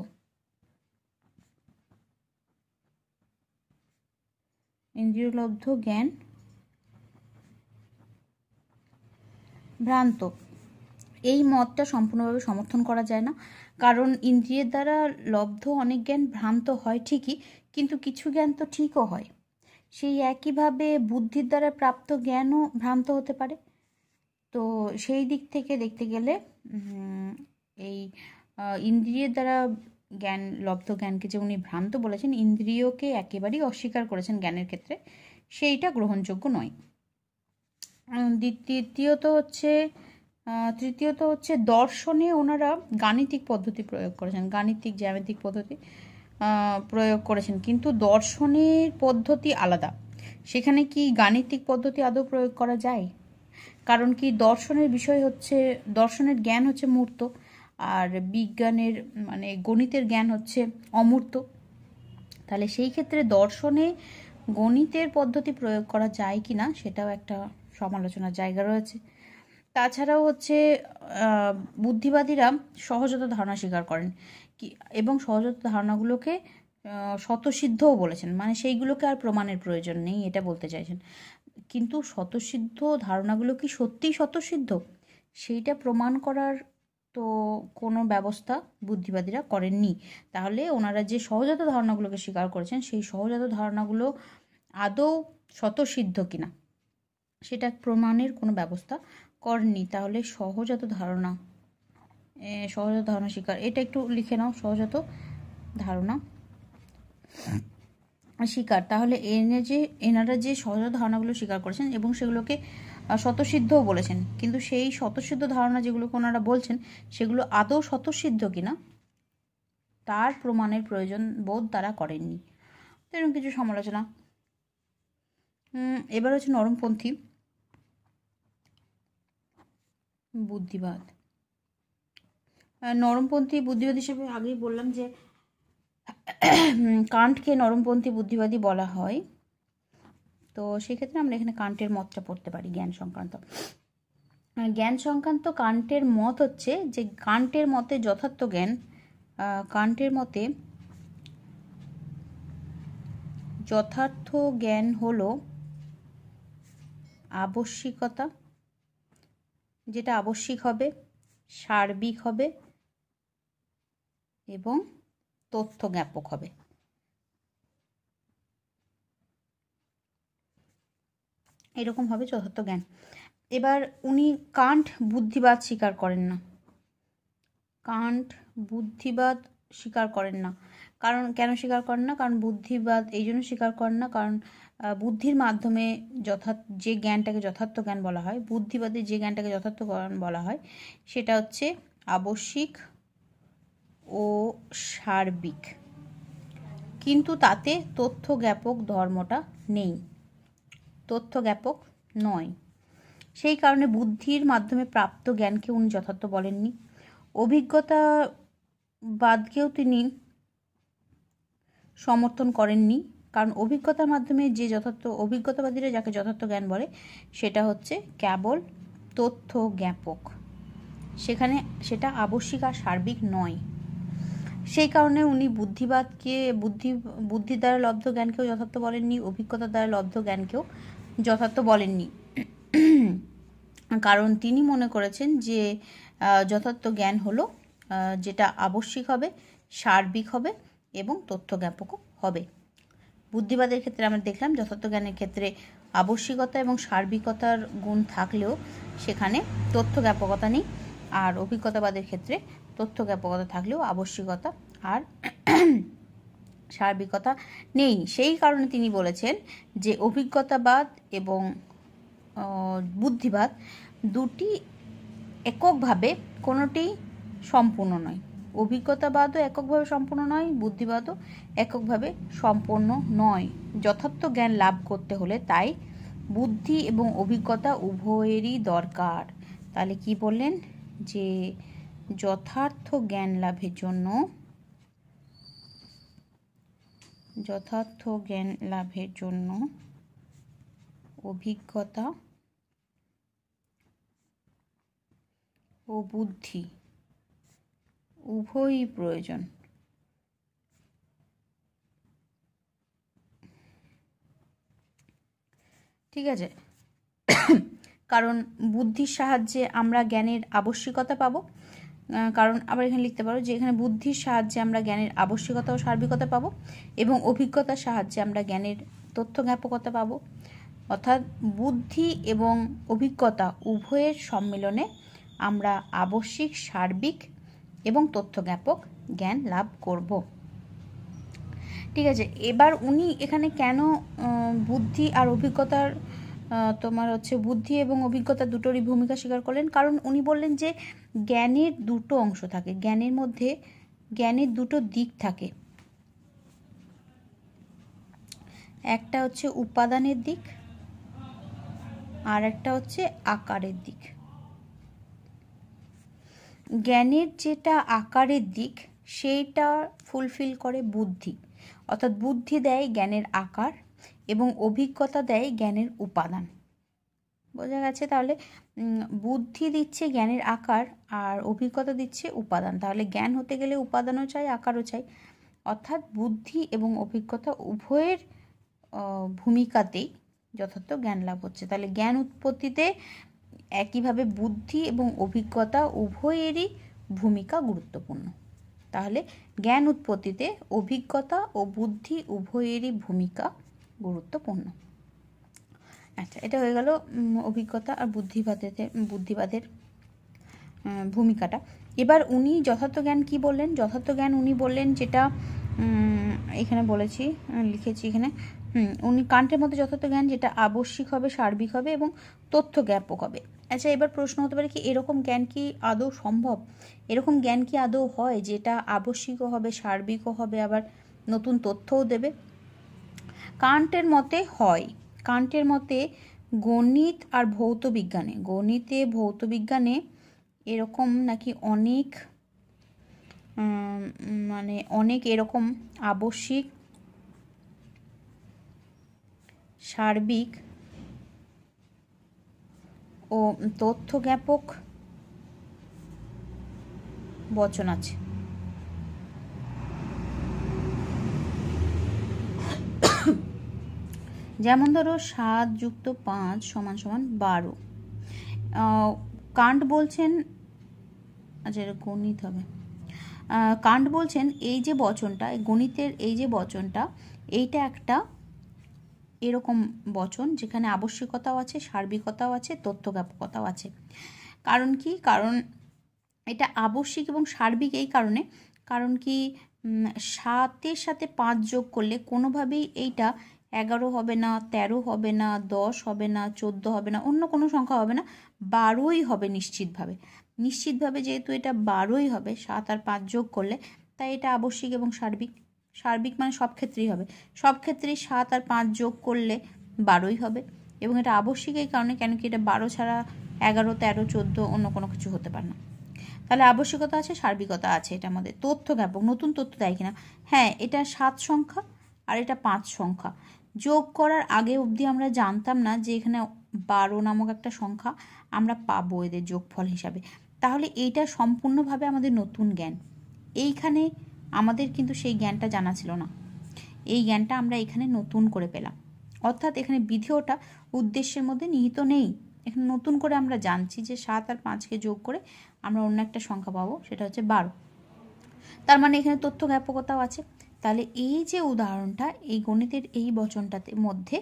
ইন্দ্রিয়লব্ধ জ্ঞান ভ্রান্ত। এই মতটা সম্পূর্ণভাবে সমর্থন করা যায় না, কারণ ইন্দ্রিয়ের দ্বারা লব্ধ অনেক জ্ঞান ভ্রান্ত হয় ঠিকই, কিন্তু কিছু জ্ঞান তো ঠিকও হয়। সেই একইভাবে বুদ্ধির দ্বারা প্রাপ্ত জ্ঞানও ভ্রান্ত হতে পারে। তো সেই দিক থেকে দেখতে গেলে এই ইন্দ্রিয়ের দ্বারা লব্ধ জ্ঞানকে যে উনি ভ্রান্ত বলেছেন, ইন্দ্রিয়কে একেবারেই অস্বীকার করেছেন জ্ঞানের ক্ষেত্রে, সেইটা গ্রহণযোগ্য নয়। তৃতীয়ত হচ্ছে দর্শনে ওনারা গাণিতিক পদ্ধতি প্রয়োগ করেছেন, গাণিতিক জ্যামিতিক পদ্ধতি প্রয়োগ করেছেন, কিন্তু দর্শনের পদ্ধতি আলাদা। সেখানে কি গাণিতিক পদ্ধতি আদৌ প্রয়োগ করা যায়? কারণ কি, দর্শনের জ্ঞান হচ্ছে মূর্ত, আর বিজ্ঞানের মানে গণিতের জ্ঞান হচ্ছে অমূর্ত। তাহলে সেই ক্ষেত্রে দর্শনে গণিতের পদ্ধতি প্রয়োগ করা যায় কি না, সেটাও একটা সমালোচনার জায়গা রয়েছে। তাছাড়াও হচ্ছে বুদ্ধিবাদীরা সহজাত ধারণা স্বীকার করেন এবং সহজাত ধারণাগুলোকে স্বতঃসিদ্ধও বলেছেন, মানে সেইগুলোকে আর প্রমাণের প্রয়োজন নেই, এটা বলতে চাইছেন। কিন্তু স্বতঃসিদ্ধ ধারণাগুলো কি সত্যিই স্বতঃসিদ্ধ, সেইটা প্রমাণ করার তো কোনো ব্যবস্থা বুদ্ধিবাদীরা করেননি। তাহলে ওনারা যে সহজাত ধারণাগুলোকে স্বীকার করেছেন, সেই সহজাত ধারণাগুলো আদৌ স্বতঃসিদ্ধ কিনা সেটা প্রমাণের কোনো ব্যবস্থা করেননি। তাহলে সহজাত ধারণা স্বীকার, এটা একটু লিখে নাও, সহজাত ধারণা স্বীকার। তাহলে এনারা যে সহজাত ধারণাগুলো স্বীকার করেছেন এবং সেগুলোকে স্বতঃসিদ্ধও বলেছেন, কিন্তু সেই স্বতঃসিদ্ধ ধারণা যেগুলোকে ওনারা বলছেন, সেগুলো আদৌ স্বতঃসিদ্ধ কিনা তার প্রমাণের প্রয়োজন বোধ তারা করেননি। এরকম কিছু সমালোচনা। এবার হচ্ছে নরমপন্থী বুদ্ধিবাদ। নরমপন্থী বুদ্ধিবাদ হিসেবে আগেই বললাম যে কান্টকে নরমপন্থী বুদ্ধিবাদী বলা হয়। তো সেক্ষেত্রে আমরা এখানে কান্টের মতটা পড়তে পারি জ্ঞান সংক্রান্ত। কান্টের মত হচ্ছে যে কান্টের মতে যথার্থ জ্ঞান হলো আবশ্যিকতা, যেটা আবশ্যিক হবে, সার্বিক হবে এবং তথ্য জ্ঞাপক হবে। এরকম হবে যথার্থ জ্ঞান। এবার উনি কান্ট বুদ্ধিবাদ স্বীকার করেন না। কান্ট বুদ্ধিবাদ স্বীকার করেন না। কারণ কেন স্বীকার করেন না? কারণ বুদ্ধিবাদ এই জন্য স্বীকার করেন না, কারণ বুদ্ধির মাধ্যমে যে জ্ঞানটাকে যথার্থ জ্ঞান বলা হয়, বুদ্ধিবাদে যে জ্ঞানটাকে যথার্থ জ্ঞান বলা হয় সেটা হচ্ছে আবশ্যিক ও সার্বিক, কিন্তু তাতে তথ্য জ্ঞাপক ধর্মটা নেই, তথ্য জ্ঞাপক নয়। সেই কারণে বুদ্ধির মাধ্যমে প্রাপ্ত জ্ঞানকে উনি যথার্থ বলেননি। অভিজ্ঞতাবাদকেও তিনি সমর্থন করেননি, কারণ অভিজ্ঞতার মাধ্যমে যে অভিজ্ঞতাবাদীরা যাকে যথার্থ জ্ঞান বলে সেটা হচ্ছে কেবল তথ্য জ্ঞাপক, সেটা আবশ্যিক আর সার্বিক নয়। সেই কারণে উনি বুদ্ধির দ্বারা লব্ধ জ্ঞানকেও যথার্থ বলেননি, অভিজ্ঞতার দ্বারা লব্ধ জ্ঞানকেও যথার্থ বলেননি। কারণ তিনি মনে করেছেন যে যথার্থ জ্ঞান হলো যেটা আবশ্যিক হবে, সার্বিক হবে এবং তথ্য জ্ঞাপকও হবে। বুদ্ধিবাদের ক্ষেত্রে আমরা দেখলাম যথার্থ জ্ঞানের ক্ষেত্রে আবশ্যিকতা এবং সার্বিকতার গুণ থাকলেও সেখানে তথ্য জ্ঞাপকতা নেই, আর অভিজ্ঞতাবাদের ক্ষেত্রে তথ্য জ্ঞাপকতা থাকলেও আবশ্যিকতা আর সার্বিকতা নেই। সেই কারণে তিনি বলেছেন যে অভিজ্ঞতাবাদ এবং বুদ্ধিবাদ দুটি এককভাবে কোনোটি সম্পূর্ণ নয়। অভিজ্ঞতাবাদও এককভাবে সম্পূর্ণ নয়, বুদ্ধিবাদও এককভাবে সম্পূর্ণ নয়। যথার্থ জ্ঞান লাভ করতে হলে তাই বুদ্ধি এবং অভিজ্ঞতা উভয়েরই দরকার। তাহলে কি বললেন? যে যথার্থ জ্ঞান লাভের জন্য অভিজ্ঞতা ও বুদ্ধি উভয়ই প্রয়োজন। ঠিক আছে, কারণ বুদ্ধির সাহায্যে আমরা জ্ঞানের আবশ্যিকতা পাবো, কারণ আবার এখানে লিখতে পারো যে এখানে বুদ্ধির সাহায্যে আমরা জ্ঞানের আবশ্যিকতা ও সার্বিকতা পাবো এবং অভিজ্ঞতার সাহায্যে আমরা জ্ঞানের তথ্য জ্ঞাপকতা পাবো। অর্থাৎ বুদ্ধি এবং অভিজ্ঞতা উভয়ের সম্মিলনে আমরা আবশ্যিক, সার্বিক এবং তথ্য জ্ঞাপক জ্ঞান লাভ করব। ঠিক আছে, এবার উনি এখানে কেন বুদ্ধি আর অভিজ্ঞতার বুদ্ধি এবং অভিজ্ঞতা দুটোরই ভূমিকা স্বীকার করলেন? কারণ উনি বললেন যে জ্ঞানের দুটো অংশ থাকে, জ্ঞানের মধ্যে জ্ঞানের দুটো দিক থাকে, একটা হচ্ছে উপাদানের দিক আর একটা হচ্ছে আকারের দিক। জ্ঞানের যেটা আকারের দিক সেইটা ফুলফিল করে বুদ্ধি, অর্থাৎ বুদ্ধি দেয় জ্ঞানের আকার এবং অভিজ্ঞতা দেয় জ্ঞানের উপাদান। বোঝা গেছে? তাহলে বুদ্ধি দিচ্ছে জ্ঞানের আকার আর অভিজ্ঞতা দিচ্ছে উপাদান। তাহলে জ্ঞান হতে গেলে উপাদানও চাই, আকারও চাই, অর্থাৎ বুদ্ধি এবং অভিজ্ঞতা উভয়ের ভূমিকাতেই যথার্থ জ্ঞান লাভ হচ্ছে। তাহলে জ্ঞান উৎপত্তিতে একইভাবে বুদ্ধি এবং অভিজ্ঞতা উভয়েরই ভূমিকা গুরুত্বপূর্ণ। তাহলে জ্ঞান উৎপত্তিতে অভিজ্ঞতা ও বুদ্ধি উভয়েরই ভূমিকা গুরুত্বপূর্ণ। আচ্ছা, এটা হয়ে গেল অভিজ্ঞতা আর বুদ্ধিবাদের ভূমিকাটা। এবার উনি যথার্থ জ্ঞান কি বললেন? যথার্থ জ্ঞান উনি বললেন যেটা এখানে বলেছি, লিখেছি এখানে, উনি কান্টের মধ্যে যথার্থ জ্ঞান যেটা আবশ্যিক হবে, সার্বিক হবে এবং তথ্য জ্ঞাপক হবে। আচ্ছা, এবার প্রশ্ন হতে পারে কি এরকম জ্ঞান কি আদৌ সম্ভব? এরকম জ্ঞান কি আদৌ হয় যেটা আবশ্যিকও হবে, সার্বিকও হবে, আবার নতুন তথ্যও দেবে? কান্টের মতে হয়। কান্টের মতে গণিত আর ভৌত বিজ্ঞানে এরকম নাকি অনেক এরকম আবশ্যিক, সার্বিক ও তথ্য জ্ঞাপক বচন আছে। যেমন ধরো 7 + 5 = 12। কান্ট বলছেন, আচ্ছা এটা গণিত হবে, কান্ট বলছেন এই যে বচনটা, গণিতের এই যে বচনটা, এইটা একটা এরকম বচন যেখানে আবশ্যিকতাও আছে, সার্বিকতাও আছে, তথ্যজ্ঞাপকতাও আছে। কারণ কি? কারণ এটা আবশ্যিক এবং সার্বিক এই কারণে, কারণ কি 7-এর সাথে 5 যোগ করলে কোনোভাবেই এইটা 11 হবে না, 13 হবে না, 10 হবে না, 14 হবে না, অন্য কোনো সংখ্যা হবে না, 12ই হবে নিশ্চিতভাবে। নিশ্চিতভাবে যেহেতু এটা 12ই হবে 7 আর 5 যোগ করলে, তাই এটা আবশ্যিক এবং সার্বিক। সার্বিক মানে সব ক্ষেত্রেই হবে, সব ক্ষেত্রেই 7 আর 5 যোগ করলে 12ই হবে। এবং এটা আবশ্যিক এই কারণে, কেন কি এটা 12 ছাড়া 11, 13, 14 অন্য কোনো কিছু হতে পারে না। তাহলে আবশ্যিকতা আছে, সার্বিকতা আছে। এটা আমাদের তথ্যজ্ঞাপক। নতুন তথ্য দেয় কিনা? হ্যাঁ, এটা 7 সংখ্যা আর এটা 5 সংখ্যা। যোগ করার আগে অবধি আমরা জানতাম না যে এখানে 12 নামক একটা সংখ্যা আমরা পাবো এদের যোগফল হিসাবে। তাহলে এইটা সম্পূর্ণভাবে আমাদের নতুন জ্ঞান। এইখানে আমাদের কিন্তু সেই জ্ঞানটা জানা ছিল না, এই জ্ঞানটা আমরা এখানে নতুন করে পেলাম। অর্থাৎ এখানে বিধেয়টা উদ্দেশ্যের মধ্যে নিহিত নেই, এখানে নতুন করে আমরা জানছি যে 7 আর 5কে যোগ করে আমরা অন্য একটা সংখ্যা পাবো, সেটা হচ্ছে 12। তার মানে এখানে তথ্যজ্ঞাপকতাও আছে। তাহলে এই যে উদাহরণটা, এই গণিতের এই বচনটাতে মধ্যে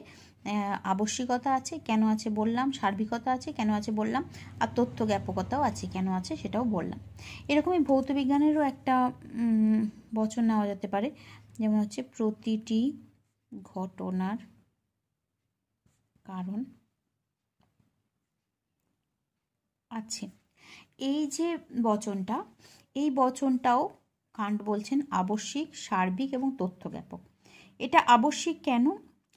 আবশ্যিকতা আছে, কেন আছে বললাম, সার্বিকতা আছে, কেন আছে বললাম, আর তথ্যজ্ঞাপকতাও আছে, কেন আছে সেটাও বললাম। এরকমই ভৌতবিজ্ঞানেরও একটা বচন নেওয়া যেতে পারে, যেমন হচ্ছে প্রতিটি ঘটনার কারণ আছে। এই যে বচনটা, এই বচনটাও কান্ট বলছেন আবশ্যিক, সার্বিক এবং তথ্যজ্ঞাপক। এটা আবশ্যিক কেন?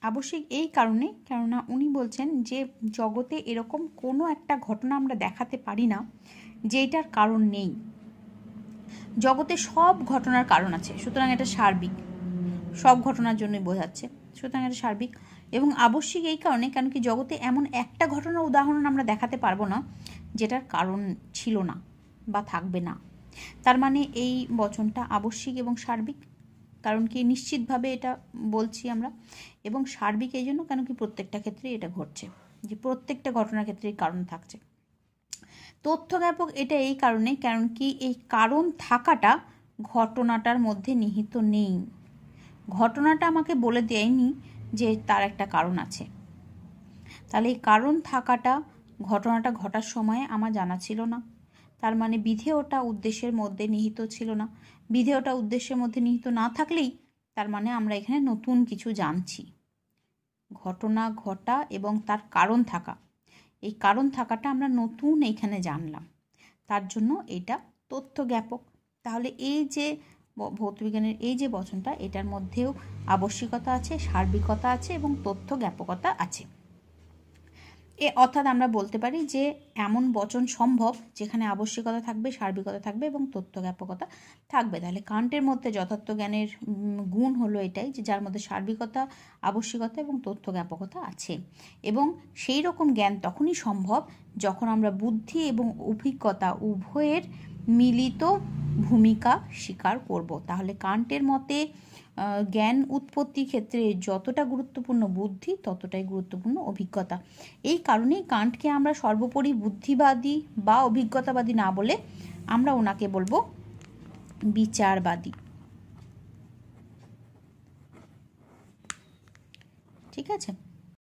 আবশ্যিক এই কারণে, কেননা উনি বলছেন যে জগতে এরকম কোনো একটা ঘটনা আমরা দেখাতে পারি না যেটার কারণ নেই। জগতে সব ঘটনার কারণ আছে, সুতরাং এটা সার্বিক, সব ঘটনার জন্যই বোঝাচ্ছে, সুতরাং এটা সার্বিক। এবং আবশ্যিক এই কারণে, কেন কি জগতে এমন একটা ঘটনার উদাহরণ আমরা দেখাতে পারবো না যেটার কারণ ছিল না বা থাকবে না। তার মানে এই বচনটা আবশ্যিক এবং সার্বিক, কারণ কি নিশ্চিতভাবে এটা বলছি আমরা, এবং সার্বিক এই জন্য কেন কি প্রত্যেকটা ক্ষেত্রেই এটা ঘটছে, যে প্রত্যেকটা ঘটনার ক্ষেত্রেই কারণ থাকছে। তথ্যজ্ঞাপক এটা এই কারণে, কারণ কি এই কারণ থাকাটা ঘটনাটার মধ্যে নিহিত নেই। ঘটনাটা আমাকে বলে দেয়নি যে তার একটা কারণ আছে। তাহলে এই কারণ থাকাটা ঘটনাটা ঘটার সময় আমার জানা ছিল না। তার মানে বিধেয়টা উদ্দেশ্যের মধ্যে নিহিত ছিল না। বিধেয়টা উদ্দেশ্যের মধ্যে নিহিত না থাকলেই তার মানে আমরা এখানে নতুন কিছু জানছি। ঘটনা ঘটা এবং তার কারণ থাকা, এই কারণ থাকাটা আমরা নতুন এইখানে জানলাম, তার জন্য এটা তথ্যজ্ঞাপক। তাহলে এই যে ভৌতবিজ্ঞানের এই যে বচনটা, এটার মধ্যেও আবশ্যিকতা আছে, সার্বিকতা আছে এবং তথ্যজ্ঞাপকতা আছে। অর্থাৎ আমরা বলতে পারি যে এমন বচন সম্ভব যেখানে আবশ্যিকতা থাকবে, সার্বিকতা থাকবে এবং তথ্যজ্ঞাপকতা থাকবে। তাহলে কান্টের মধ্যে যথার্থ জ্ঞানের গুণ হলো এটাই, যে যার মধ্যে সার্বিকতা, আবশ্যিকতা এবং তথ্যজ্ঞাপকতা আছে। এবং সেই রকম জ্ঞান তখনই সম্ভব যখন আমরা বুদ্ধি এবং অভিজ্ঞতা উভয়ের মিলিত ভূমিকা স্বীকার করব। তাহলে কান্টের মতে জ্ঞান উৎপত্তির ক্ষেত্রে যতটা গুরুত্বপূর্ণ বুদ্ধি, ততটাই গুরুত্বপূর্ণ অভিজ্ঞতা। এই কারণেই কান্টকে আমরা সর্বোপরি বুদ্ধিবাদী বা অভিজ্ঞতাবাদী না বলে আমরা ওনাকে বলবো বিচারবাদী। ঠিক আছে।